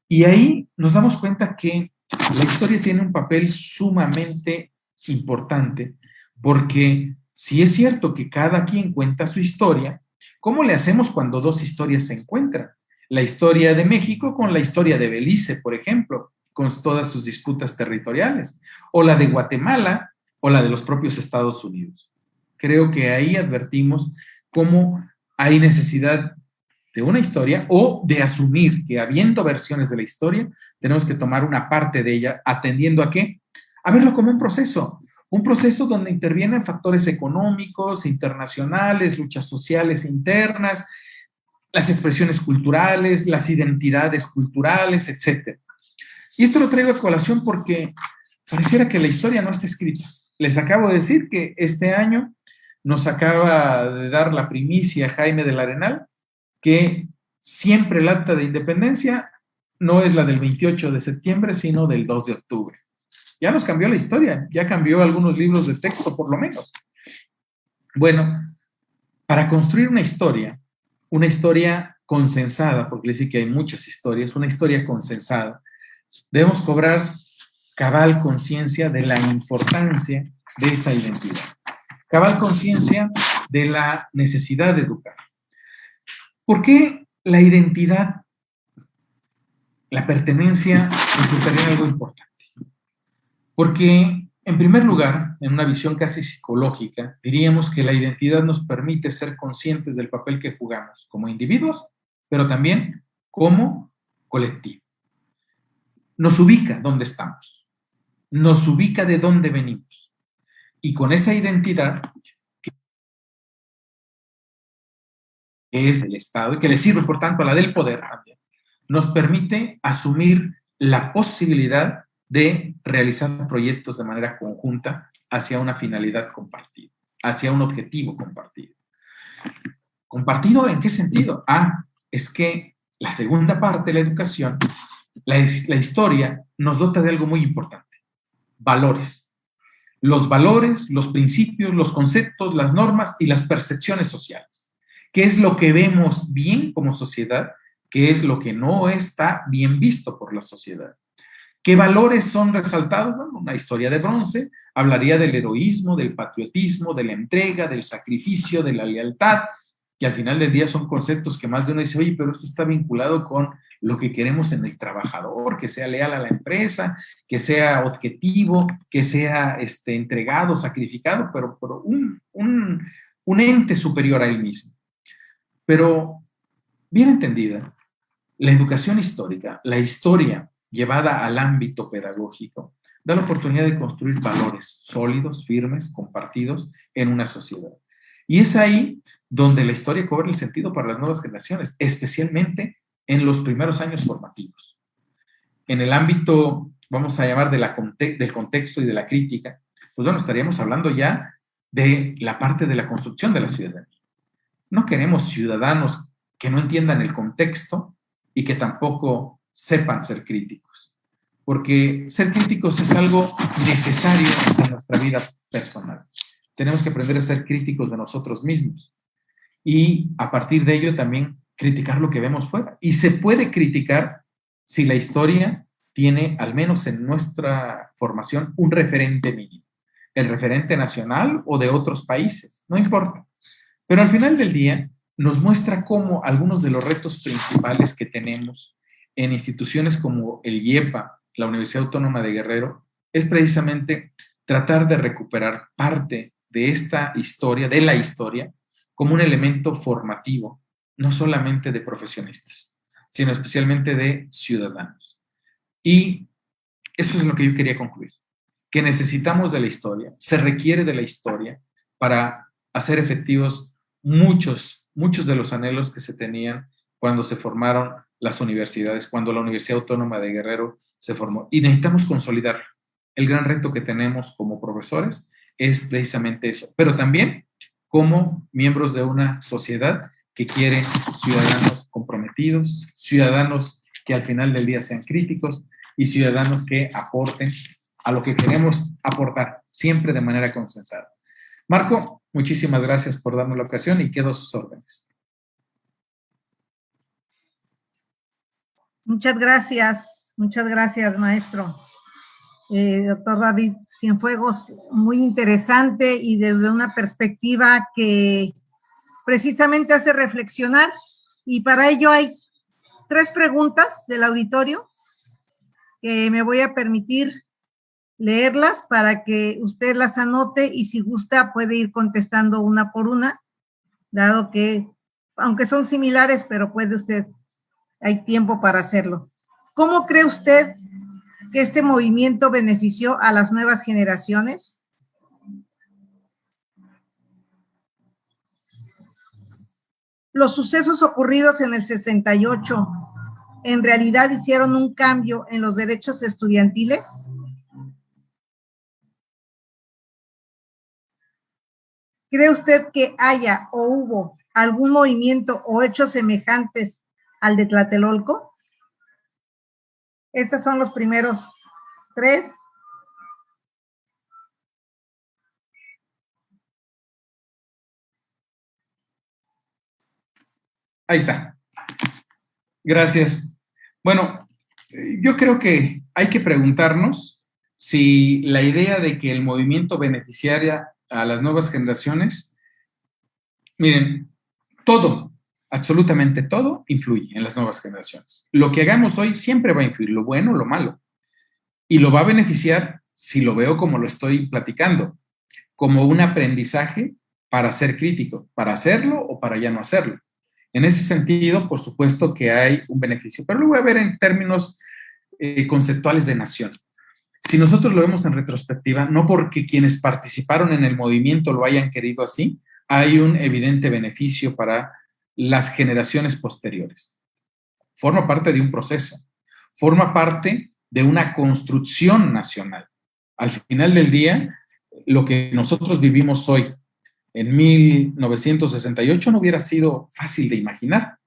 Y ahí nos damos cuenta que la historia tiene un papel sumamente importante, porque si es cierto que cada quien cuenta su historia, ¿cómo le hacemos cuando dos historias se encuentran? La historia de México con la historia de Belice, por ejemplo, con todas sus disputas territoriales, o la de Guatemala, o la de los propios Estados Unidos. Creo que ahí advertimos cómo hay necesidad de una historia o de asumir que habiendo versiones de la historia, tenemos que tomar una parte de ella atendiendo a qué? A verlo como un proceso donde intervienen factores económicos, internacionales, luchas sociales internas, las expresiones culturales, las identidades culturales, etc. Y esto lo traigo a colación porque pareciera que la historia no está escrita. Les acabo de decir que este año nos acaba de dar la primicia Jaime del Arenal, que siempre el acta de independencia no es la del 28 de septiembre, sino del 2 de octubre. Ya nos cambió la historia, ya cambió algunos libros de texto, por lo menos. Bueno, para construir una historia consensada, porque les dije que hay muchas historias, una historia consensada, debemos cobrar cabal conciencia de la importancia de esa identidad, cabal conciencia de la necesidad de educar. ¿Por qué la identidad, la pertenencia, resultaría algo importante? Porque, en primer lugar, en una visión casi psicológica, diríamos que la identidad nos permite ser conscientes del papel que jugamos como individuos, pero también como colectivo. Nos ubica dónde estamos, nos ubica de dónde venimos. Y con esa identidad, que es el Estado y que le sirve, por tanto, a la del poder también, nos permite asumir la posibilidad de realizar proyectos de manera conjunta hacia una finalidad compartida, hacia un objetivo compartido. ¿Compartido en qué sentido? Es que la segunda parte de la educación, la historia, nos dota de algo muy importante: valores. Los valores, los principios, los conceptos, las normas y las percepciones sociales. ¿Qué es lo que vemos bien como sociedad? ¿Qué es lo que no está bien visto por la sociedad? ¿Qué valores son resaltados? Bueno, una historia de bronce hablaría del heroísmo, del patriotismo, de la entrega, del sacrificio, de la lealtad, que al final del día son conceptos que más de uno dice, oye, pero esto está vinculado con lo que queremos en el trabajador, que sea leal a la empresa, que sea objetivo, que sea entregado, sacrificado, pero por un ente superior a él mismo. Pero, bien entendida, la educación histórica, la historia llevada al ámbito pedagógico, da la oportunidad de construir valores sólidos, firmes, compartidos en una sociedad. Y es ahí donde la historia cobra el sentido para las nuevas generaciones, especialmente en los primeros años formativos. En el ámbito, vamos a llamar, del contexto y de la crítica, pues bueno, estaríamos hablando ya de la parte de la construcción de la ciudadanía. No queremos ciudadanos que no entiendan el contexto y que tampoco sepan ser críticos, porque ser críticos es algo necesario en nuestra vida personal. Tenemos que aprender a ser críticos de nosotros mismos y a partir de ello también criticar lo que vemos fuera. Y se puede criticar si la historia tiene, al menos en nuestra formación, un referente mínimo, el referente nacional o de otros países, no importa. Pero al final del día nos muestra cómo algunos de los retos principales que tenemos en instituciones como el IEPA, la Universidad Autónoma de Guerrero, es precisamente tratar de recuperar parte de esta historia, de la historia, como un elemento formativo, no solamente de profesionistas, sino especialmente de ciudadanos. Y eso es lo que yo quería concluir, que necesitamos de la historia, se requiere de la historia para hacer efectivos muchos de los anhelos que se tenían cuando se formaron las universidades, cuando la Universidad Autónoma de Guerrero se formó. Y necesitamos consolidarlo. El gran reto que tenemos como profesores es precisamente eso, pero también como miembros de una sociedad que quiere ciudadanos comprometidos, ciudadanos que al final del día sean críticos y ciudadanos que aporten a lo que queremos aportar, siempre de manera consensada. Marco, muchísimas gracias por darnos la ocasión y quedo a sus órdenes.
Muchas gracias, maestro. Doctor David Cienfuegos, muy interesante y desde una perspectiva que precisamente hace reflexionar, y para ello hay 3 preguntas del auditorio que me voy a permitir leerlas para que usted las anote y si gusta puede ir contestando una por una, dado que, aunque son similares, pero puede usted, hay tiempo para hacerlo. ¿Cómo cree usted que este movimiento benefició a las nuevas generaciones? ¿Los sucesos ocurridos en el 68 en realidad hicieron un cambio en los derechos estudiantiles? ¿Cree usted que haya o hubo algún movimiento o hechos semejantes al de Tlatelolco? Estos son los primeros 3.
Ahí está. Gracias. Bueno, yo creo que hay que preguntarnos si la idea de que el movimiento beneficiaría a las nuevas generaciones, miren, todo, absolutamente todo influye en las nuevas generaciones. Lo que hagamos hoy siempre va a influir, lo bueno, lo malo, y lo va a beneficiar si lo veo como lo estoy platicando, como un aprendizaje para ser crítico, para hacerlo o para ya no hacerlo. En ese sentido, por supuesto que hay un beneficio, pero lo voy a ver en términos conceptuales de nación. Si nosotros lo vemos en retrospectiva, no porque quienes participaron en el movimiento lo hayan querido así, hay un evidente beneficio para las generaciones posteriores. Forma parte de un proceso, forma parte de una construcción nacional. Al final del día, lo que nosotros vivimos hoy, en 1968, no hubiera sido fácil de imaginar.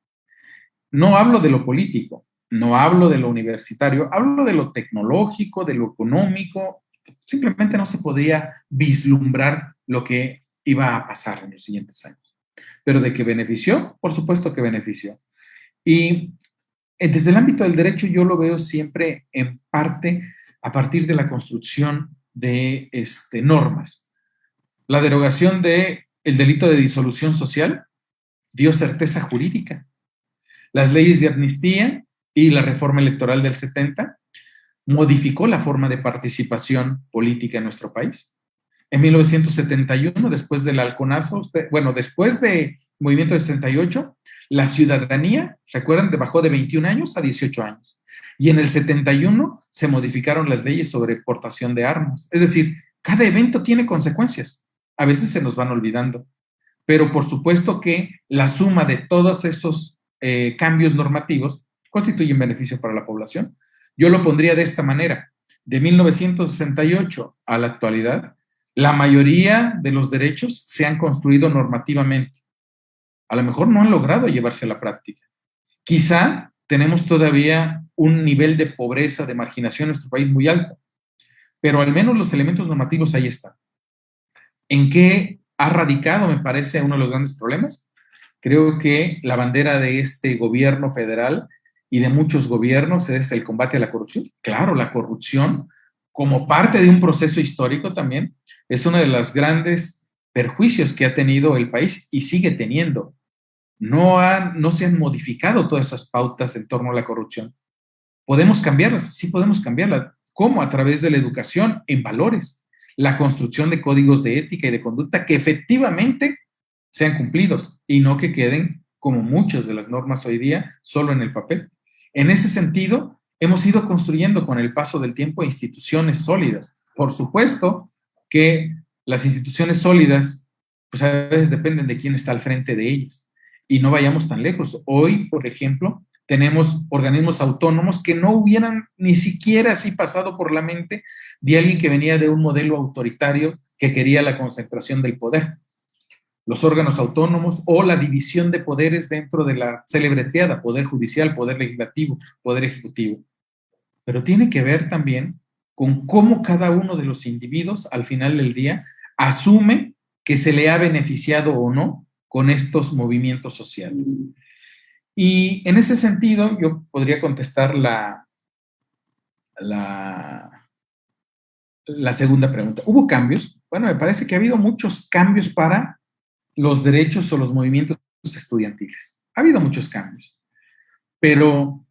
No hablo de lo político, no hablo de lo universitario, hablo de lo tecnológico, de lo económico. Simplemente no se podía vislumbrar lo que iba a pasar en los siguientes años. Pero de que benefició, por supuesto que benefició. Y desde el ámbito del derecho yo lo veo siempre en parte a partir de la construcción de normas. La derogación del delito de disolución social dio certeza jurídica. Las leyes de amnistía y la reforma electoral del 70 modificó la forma de participación política en nuestro país. En 1971, después del halconazo, después del movimiento de 68, la ciudadanía, ¿recuerdan?, bajó de 21 años a 18 años. Y en el 71 se modificaron las leyes sobre portación de armas. Es decir, cada evento tiene consecuencias. A veces se nos van olvidando. Pero por supuesto que la suma de todos esos cambios normativos constituye un beneficio para la población. Yo lo pondría de esta manera. De 1968 a la actualidad, la mayoría de los derechos se han construido normativamente. A lo mejor no han logrado llevarse a la práctica. Quizá tenemos todavía un nivel de pobreza, de marginación en nuestro país muy alto, pero al menos los elementos normativos ahí están. ¿En qué ha radicado, me parece, uno de los grandes problemas? Creo que la bandera de este gobierno federal y de muchos gobiernos es el combate a la corrupción. Claro, la corrupción, como parte de un proceso histórico también, es uno de los grandes perjuicios que ha tenido el país y sigue teniendo. No se han modificado todas esas pautas en torno a la corrupción. ¿Podemos cambiarlas? Sí podemos cambiarlas. ¿Cómo? A través de la educación en valores, la construcción de códigos de ética y de conducta que efectivamente sean cumplidos y no que queden, como muchas de las normas hoy día, solo en el papel. En ese sentido, hemos ido construyendo con el paso del tiempo instituciones sólidas. Por supuesto que las instituciones sólidas, pues a veces dependen de quién está al frente de ellas. Y no vayamos tan lejos. Hoy, por ejemplo, tenemos organismos autónomos que no hubieran ni siquiera así pasado por la mente de alguien que venía de un modelo autoritario que quería la concentración del poder. Los órganos autónomos o la división de poderes dentro de la célebre triada, poder judicial, poder legislativo, poder ejecutivo. Pero tiene que ver también con cómo cada uno de los individuos al final del día asume que se le ha beneficiado o no con estos movimientos sociales. Y en ese sentido yo podría contestar la segunda pregunta. ¿Hubo cambios? Bueno, me parece que ha habido muchos cambios para los derechos o los movimientos estudiantiles. Ha habido muchos cambios, pero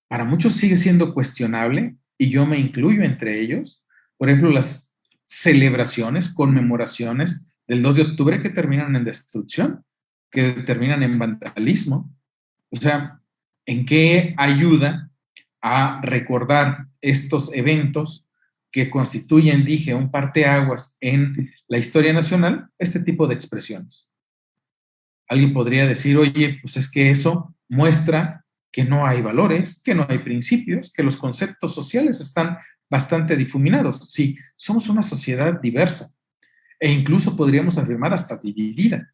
para muchos sigue siendo cuestionable, y yo me incluyo entre ellos, por ejemplo, las celebraciones, conmemoraciones del 2 de octubre que terminan en destrucción, que terminan en vandalismo. O sea, ¿en qué ayuda a recordar estos eventos que constituyen, dije, un parteaguas en la historia nacional, este tipo de expresiones? Alguien podría decir, oye, pues es que eso muestra que no hay valores, que no hay principios, que los conceptos sociales están bastante difuminados. Sí, somos una sociedad diversa e incluso podríamos afirmar hasta dividida,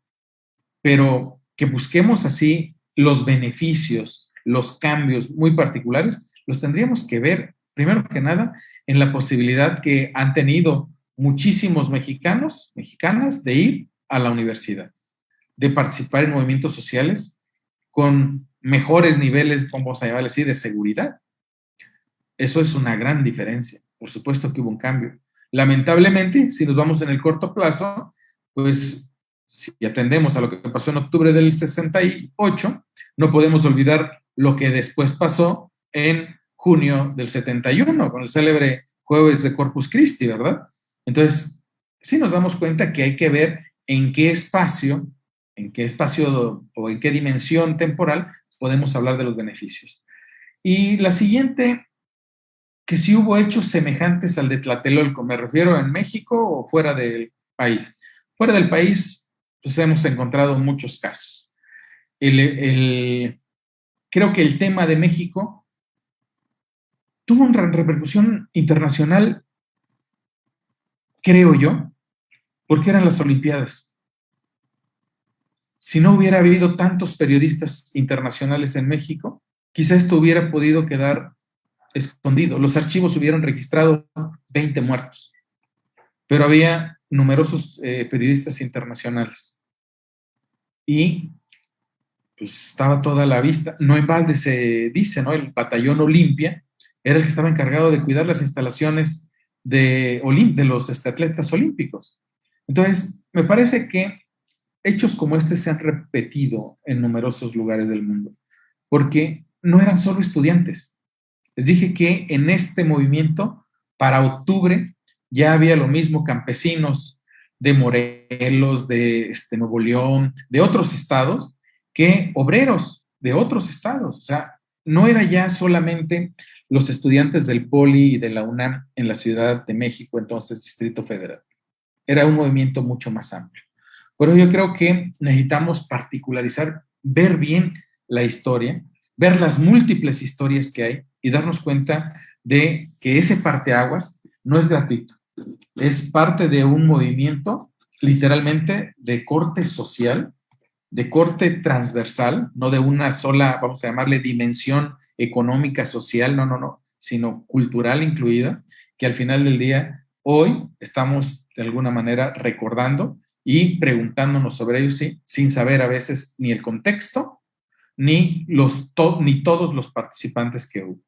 pero que busquemos así los beneficios, los cambios muy particulares, los tendríamos que ver, primero que nada, en la posibilidad que han tenido muchísimos mexicanos, mexicanas, de ir a la universidad, de participar en movimientos sociales con mejores niveles, vamos a llamarle así, de seguridad. Eso es una gran diferencia. Por supuesto que hubo un cambio. Lamentablemente, si nos vamos en el corto plazo, pues si atendemos a lo que pasó en octubre del 68, no podemos olvidar lo que después pasó en junio del 71, con el célebre Jueves de Corpus Christi, ¿verdad? Entonces, sí nos damos cuenta que hay que ver en qué espacio o en qué dimensión temporal podemos hablar de los beneficios. Y la siguiente, que si hubo hechos semejantes al de Tlatelolco, me refiero en México o fuera del país. Fuera del país, pues hemos encontrado muchos casos. Creo que el tema de México tuvo una repercusión internacional, creo yo, porque eran las Olimpiadas. Si no hubiera habido tantos periodistas internacionales en México, quizá esto hubiera podido quedar escondido. Los archivos hubieran registrado 20 muertos, pero había numerosos periodistas internacionales. Y pues estaba toda la vista. No en balde se dice, ¿no? El batallón Olimpia era el que estaba encargado de cuidar las instalaciones de los atletas olímpicos. Entonces, me parece que hechos como este se han repetido en numerosos lugares del mundo, porque no eran solo estudiantes. Les dije que en este movimiento, para octubre, ya había lo mismo campesinos de Morelos, de Nuevo León, de otros estados, que obreros de otros estados. O sea, no era ya solamente los estudiantes del Poli y de la UNAM en la Ciudad de México, entonces Distrito Federal. Era un movimiento mucho más amplio. Pero yo creo que necesitamos particularizar, ver bien la historia, ver las múltiples historias que hay y darnos cuenta de que ese parteaguas no es gratuito. Es parte de un movimiento literalmente de corte social, de corte transversal, no de una sola, vamos a llamarle dimensión económica, social, no, sino cultural incluida, que al final del día, hoy estamos de alguna manera recordando y preguntándonos sobre ellos, ¿sí? Sin saber a veces ni el contexto, ni todos los participantes que hubo.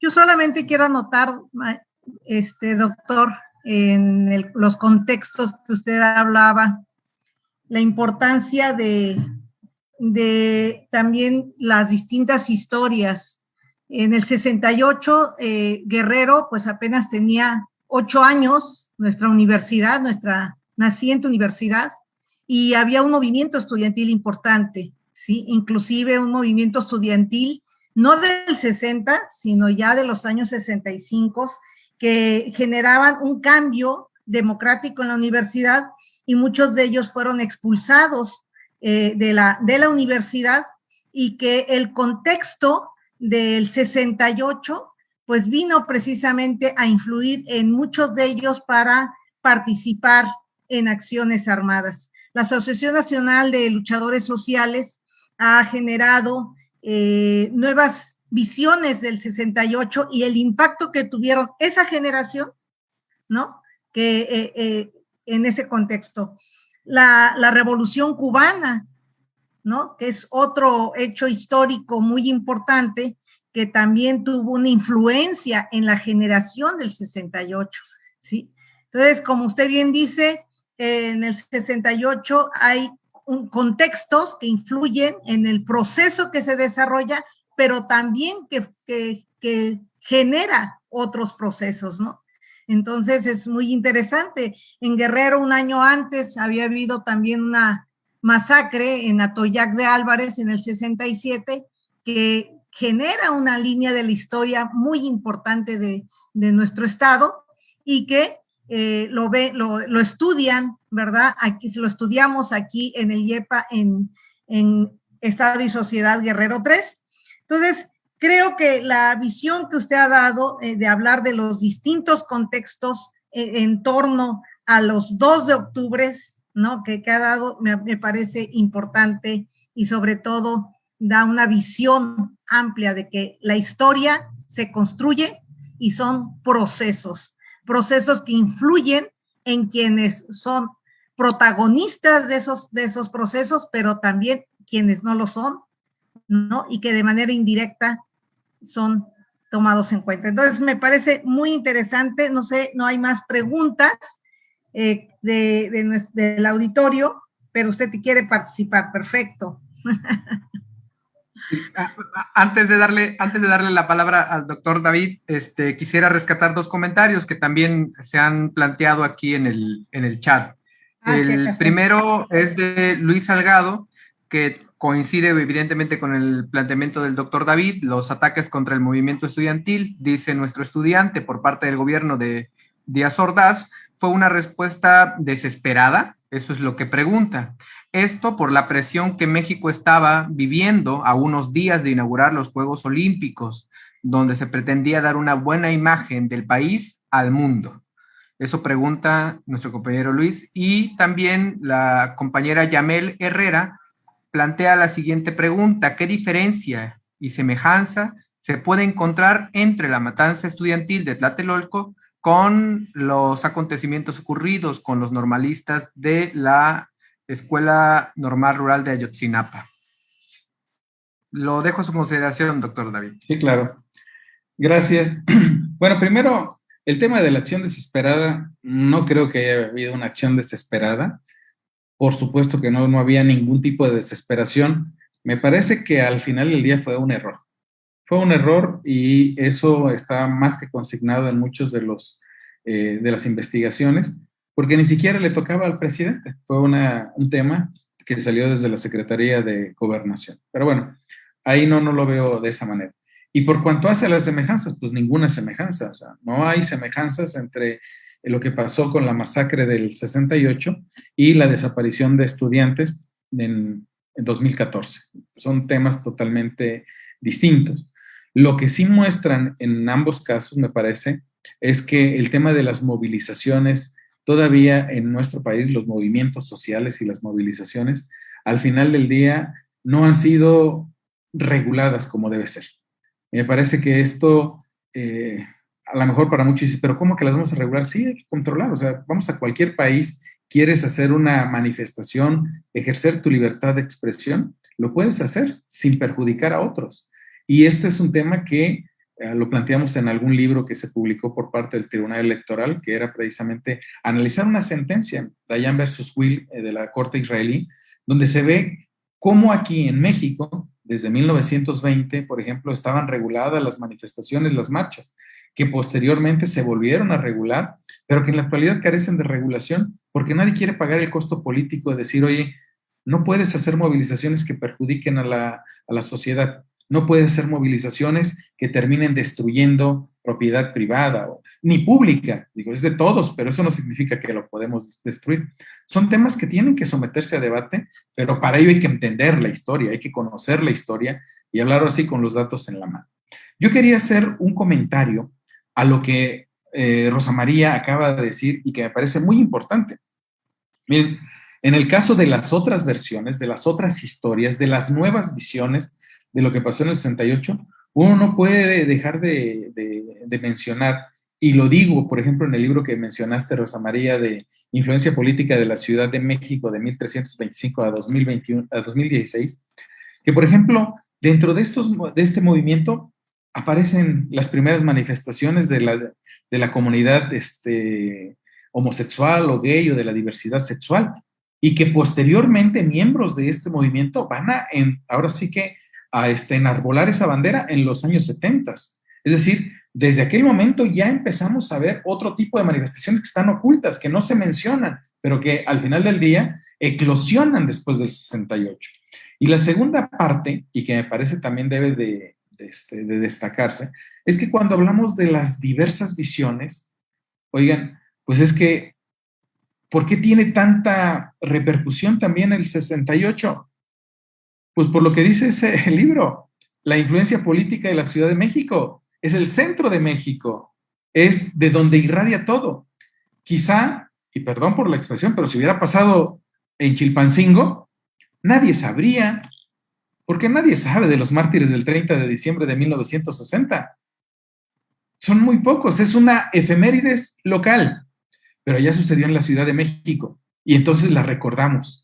Yo solamente quiero anotar, doctor, en los contextos que usted hablaba, la importancia de también las distintas historias. En el 68, Guerrero, pues apenas tenía 8 años, nuestra universidad, nuestra naciente universidad, y había un movimiento estudiantil importante. ¿sí? Inclusive un movimiento estudiantil, no del 60, sino ya de los años 65, que generaban un cambio democrático en la universidad y muchos de ellos fueron expulsados de la universidad, y que el contexto del 68 pues vino precisamente a influir en muchos de ellos para participar en acciones armadas. La Asociación Nacional de Luchadores Sociales ha generado nuevas visiones del 68 y el impacto que tuvieron esa generación, ¿no? Que en ese contexto. La Revolución Cubana, ¿no? Que es otro hecho histórico muy importante que también tuvo una influencia en la generación del 68, ¿sí? Entonces, como usted bien dice, en el 68 hay contextos que influyen en el proceso que se desarrolla, pero también que genera otros procesos, ¿no? Entonces es muy interesante. En Guerrero, un año antes, había habido también una masacre en Atoyac de Álvarez en el 67, que genera una línea de la historia muy importante de nuestro estado y que lo estudian, ¿verdad? Aquí lo estudiamos aquí en el IEPA en Estado y Sociedad Guerrero 3. Entonces, creo que la visión que usted ha dado de hablar de los distintos contextos en torno a los 2 de octubre, ¿no? Que ha dado, me parece importante, y sobre todo da una visión amplia de que la historia se construye y son procesos que influyen en quienes son protagonistas de esos procesos, pero también quienes no lo son, ¿no? Y que de manera indirecta son tomados en cuenta. Entonces, me parece muy interesante. No sé, no hay más preguntas del auditorio, pero usted quiere participar. Perfecto.
Antes de darle la palabra al doctor David, quisiera rescatar 2 comentarios que también se han planteado aquí en el chat. El primero es de Luis Salgado, que coincide evidentemente con el planteamiento del doctor David: los ataques contra el movimiento estudiantil, dice nuestro estudiante, por parte del gobierno de Díaz Ordaz, fue una respuesta desesperada. Eso es lo que pregunta. Esto por la presión que México estaba viviendo a unos días de inaugurar los Juegos Olímpicos, donde se pretendía dar una buena imagen del país al mundo. Eso pregunta nuestro compañero Luis. Y también la compañera Yamel Herrera plantea la siguiente pregunta: ¿qué diferencia y semejanza se puede encontrar entre la matanza estudiantil de Tlatelolco con los acontecimientos ocurridos con los normalistas de la Escuela Normal Rural de Ayotzinapa? Lo dejo a su consideración, doctor David.
Sí, claro. Gracias. Bueno, primero, el tema de la acción desesperada, no creo que haya habido una acción desesperada. Por supuesto que no había ningún tipo de desesperación. Me parece que al final del día fue un error. Fue un error, y eso está más que consignado en muchos de las investigaciones, porque ni siquiera le tocaba al presidente. Fue un tema que salió desde la Secretaría de Gobernación. Pero bueno, ahí no lo veo de esa manera. Y por cuanto hace a las semejanzas, pues ninguna semejanza. O sea, no hay semejanzas entre lo que pasó con la masacre del 68 y la desaparición de estudiantes en 2014. Son temas totalmente distintos. Lo que sí muestran en ambos casos, me parece, es que el tema de las movilizaciones, todavía en nuestro país, los movimientos sociales y las movilizaciones, al final del día, no han sido reguladas como debe ser. Me parece que esto, a lo mejor para muchos dicen, pero ¿cómo que las vamos a regular? Sí, hay que controlar. O sea, vamos a cualquier país, quieres hacer una manifestación, ejercer tu libertad de expresión, lo puedes hacer sin perjudicar a otros. Y este es un tema que lo planteamos en algún libro que se publicó por parte del Tribunal Electoral, que era precisamente analizar una sentencia, Dayan versus Will, de la Corte israelí, donde se ve cómo aquí en México, desde 1920, por ejemplo, estaban reguladas las manifestaciones, las marchas, que posteriormente se volvieron a regular, pero que en la actualidad carecen de regulación porque nadie quiere pagar el costo político de decir, oye,
No puedes hacer movilizaciones que perjudiquen a la sociedad. No puedes hacer movilizaciones que terminen destruyendo propiedad privada ni pública. Digo, es de todos, pero eso no significa que lo podemos destruir. Son temas que tienen que someterse a debate, pero para ello hay que entender la historia, hay que conocer la historia y hablar así con los datos en la mano. Yo quería hacer un comentario a lo que Rosa María acaba de decir y que me parece muy importante. Miren, en el caso de las otras versiones, de las otras historias, de las nuevas visiones de lo que pasó en el 68, uno no puede dejar de mencionar, y lo digo, por ejemplo, en el libro que mencionaste, Rosa María, de Influencia Política de la Ciudad de México de 1325 a 2021, a 2016, que, por ejemplo, dentro de este movimiento aparecen las primeras manifestaciones de la comunidad homosexual o gay o de la diversidad sexual, y que posteriormente miembros de este movimiento van ahora sí que a enarbolar esa bandera en los años 70. Es decir, desde aquel momento ya empezamos a ver otro tipo de manifestaciones que están ocultas, que no se mencionan, pero que al final del día eclosionan después del 68. Y la segunda parte, y que me parece también debe de destacarse, es que cuando hablamos de las diversas visiones, oigan, pues es que, ¿por qué tiene tanta repercusión también el 68? Pues por lo que dice ese libro, la influencia política de la Ciudad de México, es el centro de México, es de donde irradia todo. Quizá, y perdón por la expresión, pero si hubiera pasado en Chilpancingo, nadie sabría, porque nadie sabe de los mártires del 30 de diciembre de 1960. Son muy pocos, es una efemérides local, pero ya sucedió en la Ciudad de México y entonces la recordamos.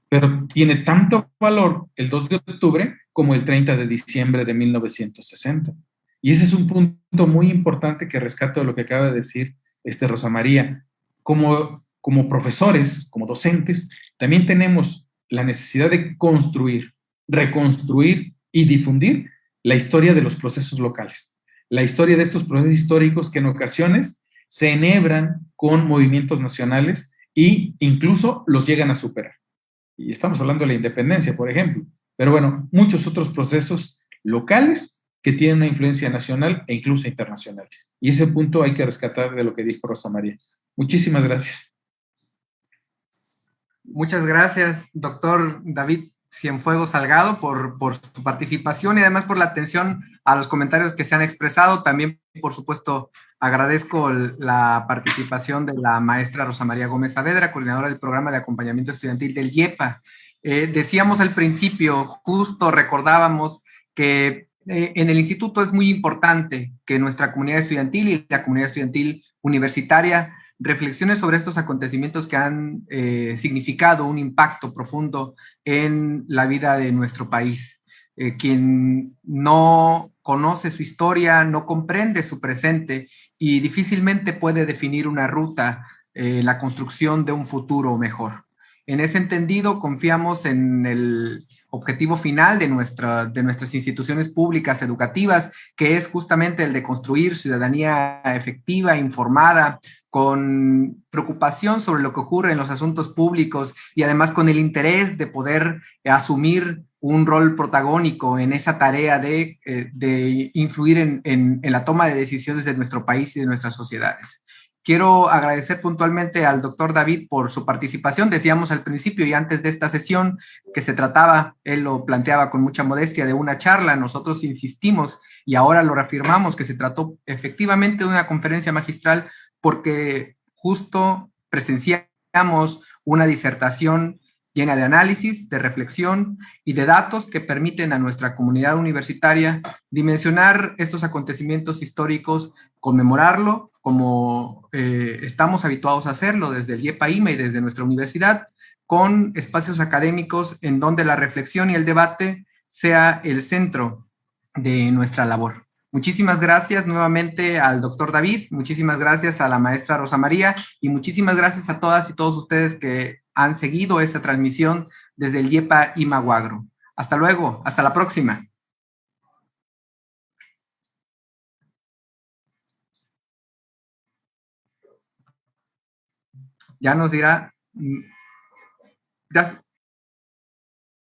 Pero tiene tanto valor el 2 de octubre como el 30 de diciembre de 1960. Y ese es un punto muy importante que rescato de lo que acaba de decir Rosa María. Como profesores, como docentes, también tenemos la necesidad de construir, reconstruir y difundir la historia de los procesos locales. La historia de estos procesos históricos que en ocasiones se enhebran con movimientos nacionales e incluso los llegan a superar. Y estamos hablando de la independencia, por ejemplo. Pero bueno, muchos otros procesos locales que tienen una influencia nacional e incluso internacional. Y ese punto hay que rescatar de lo que dijo Rosa María. Muchísimas gracias.
Muchas gracias, doctor David Cienfuegos Salgado, por su participación y además por la atención a los comentarios que se han expresado. También, por supuesto, agradezco la participación de la maestra Rosa María Gómez Saavedra, coordinadora del programa de acompañamiento estudiantil del IEPA. Decíamos al principio, justo recordábamos que en el instituto es muy importante que nuestra comunidad estudiantil y la comunidad estudiantil universitaria reflexione sobre estos acontecimientos que han significado un impacto profundo en la vida de nuestro país. Quien no conoce su historia, no comprende su presente y difícilmente puede definir una ruta en la construcción de un futuro mejor. En ese entendido, confiamos en el objetivo final de nuestras instituciones públicas educativas, que es justamente el de construir ciudadanía efectiva, informada, con preocupación sobre lo que ocurre en los asuntos públicos y además con el interés de poder asumir un rol protagónico en esa tarea de influir en la toma de decisiones de nuestro país y de nuestras sociedades. Quiero agradecer puntualmente al doctor David por su participación. Decíamos al principio y antes de esta sesión que se trataba, él lo planteaba con mucha modestia, de una charla. Nosotros insistimos y ahora lo reafirmamos que se trató efectivamente de una conferencia magistral porque justo presenciamos una disertación llena de análisis, de reflexión y de datos que permiten a nuestra comunidad universitaria dimensionar estos acontecimientos históricos, conmemorarlo como estamos habituados a hacerlo desde el IEPA-IME y desde nuestra universidad, con espacios académicos en donde la reflexión y el debate sea el centro de nuestra labor. Muchísimas gracias nuevamente al doctor David, muchísimas gracias a la maestra Rosa María y muchísimas gracias a todas y todos ustedes que han seguido esta transmisión desde el IEPA-IMA Huagro. Hasta luego, hasta la próxima. Ya nos dirá, ya,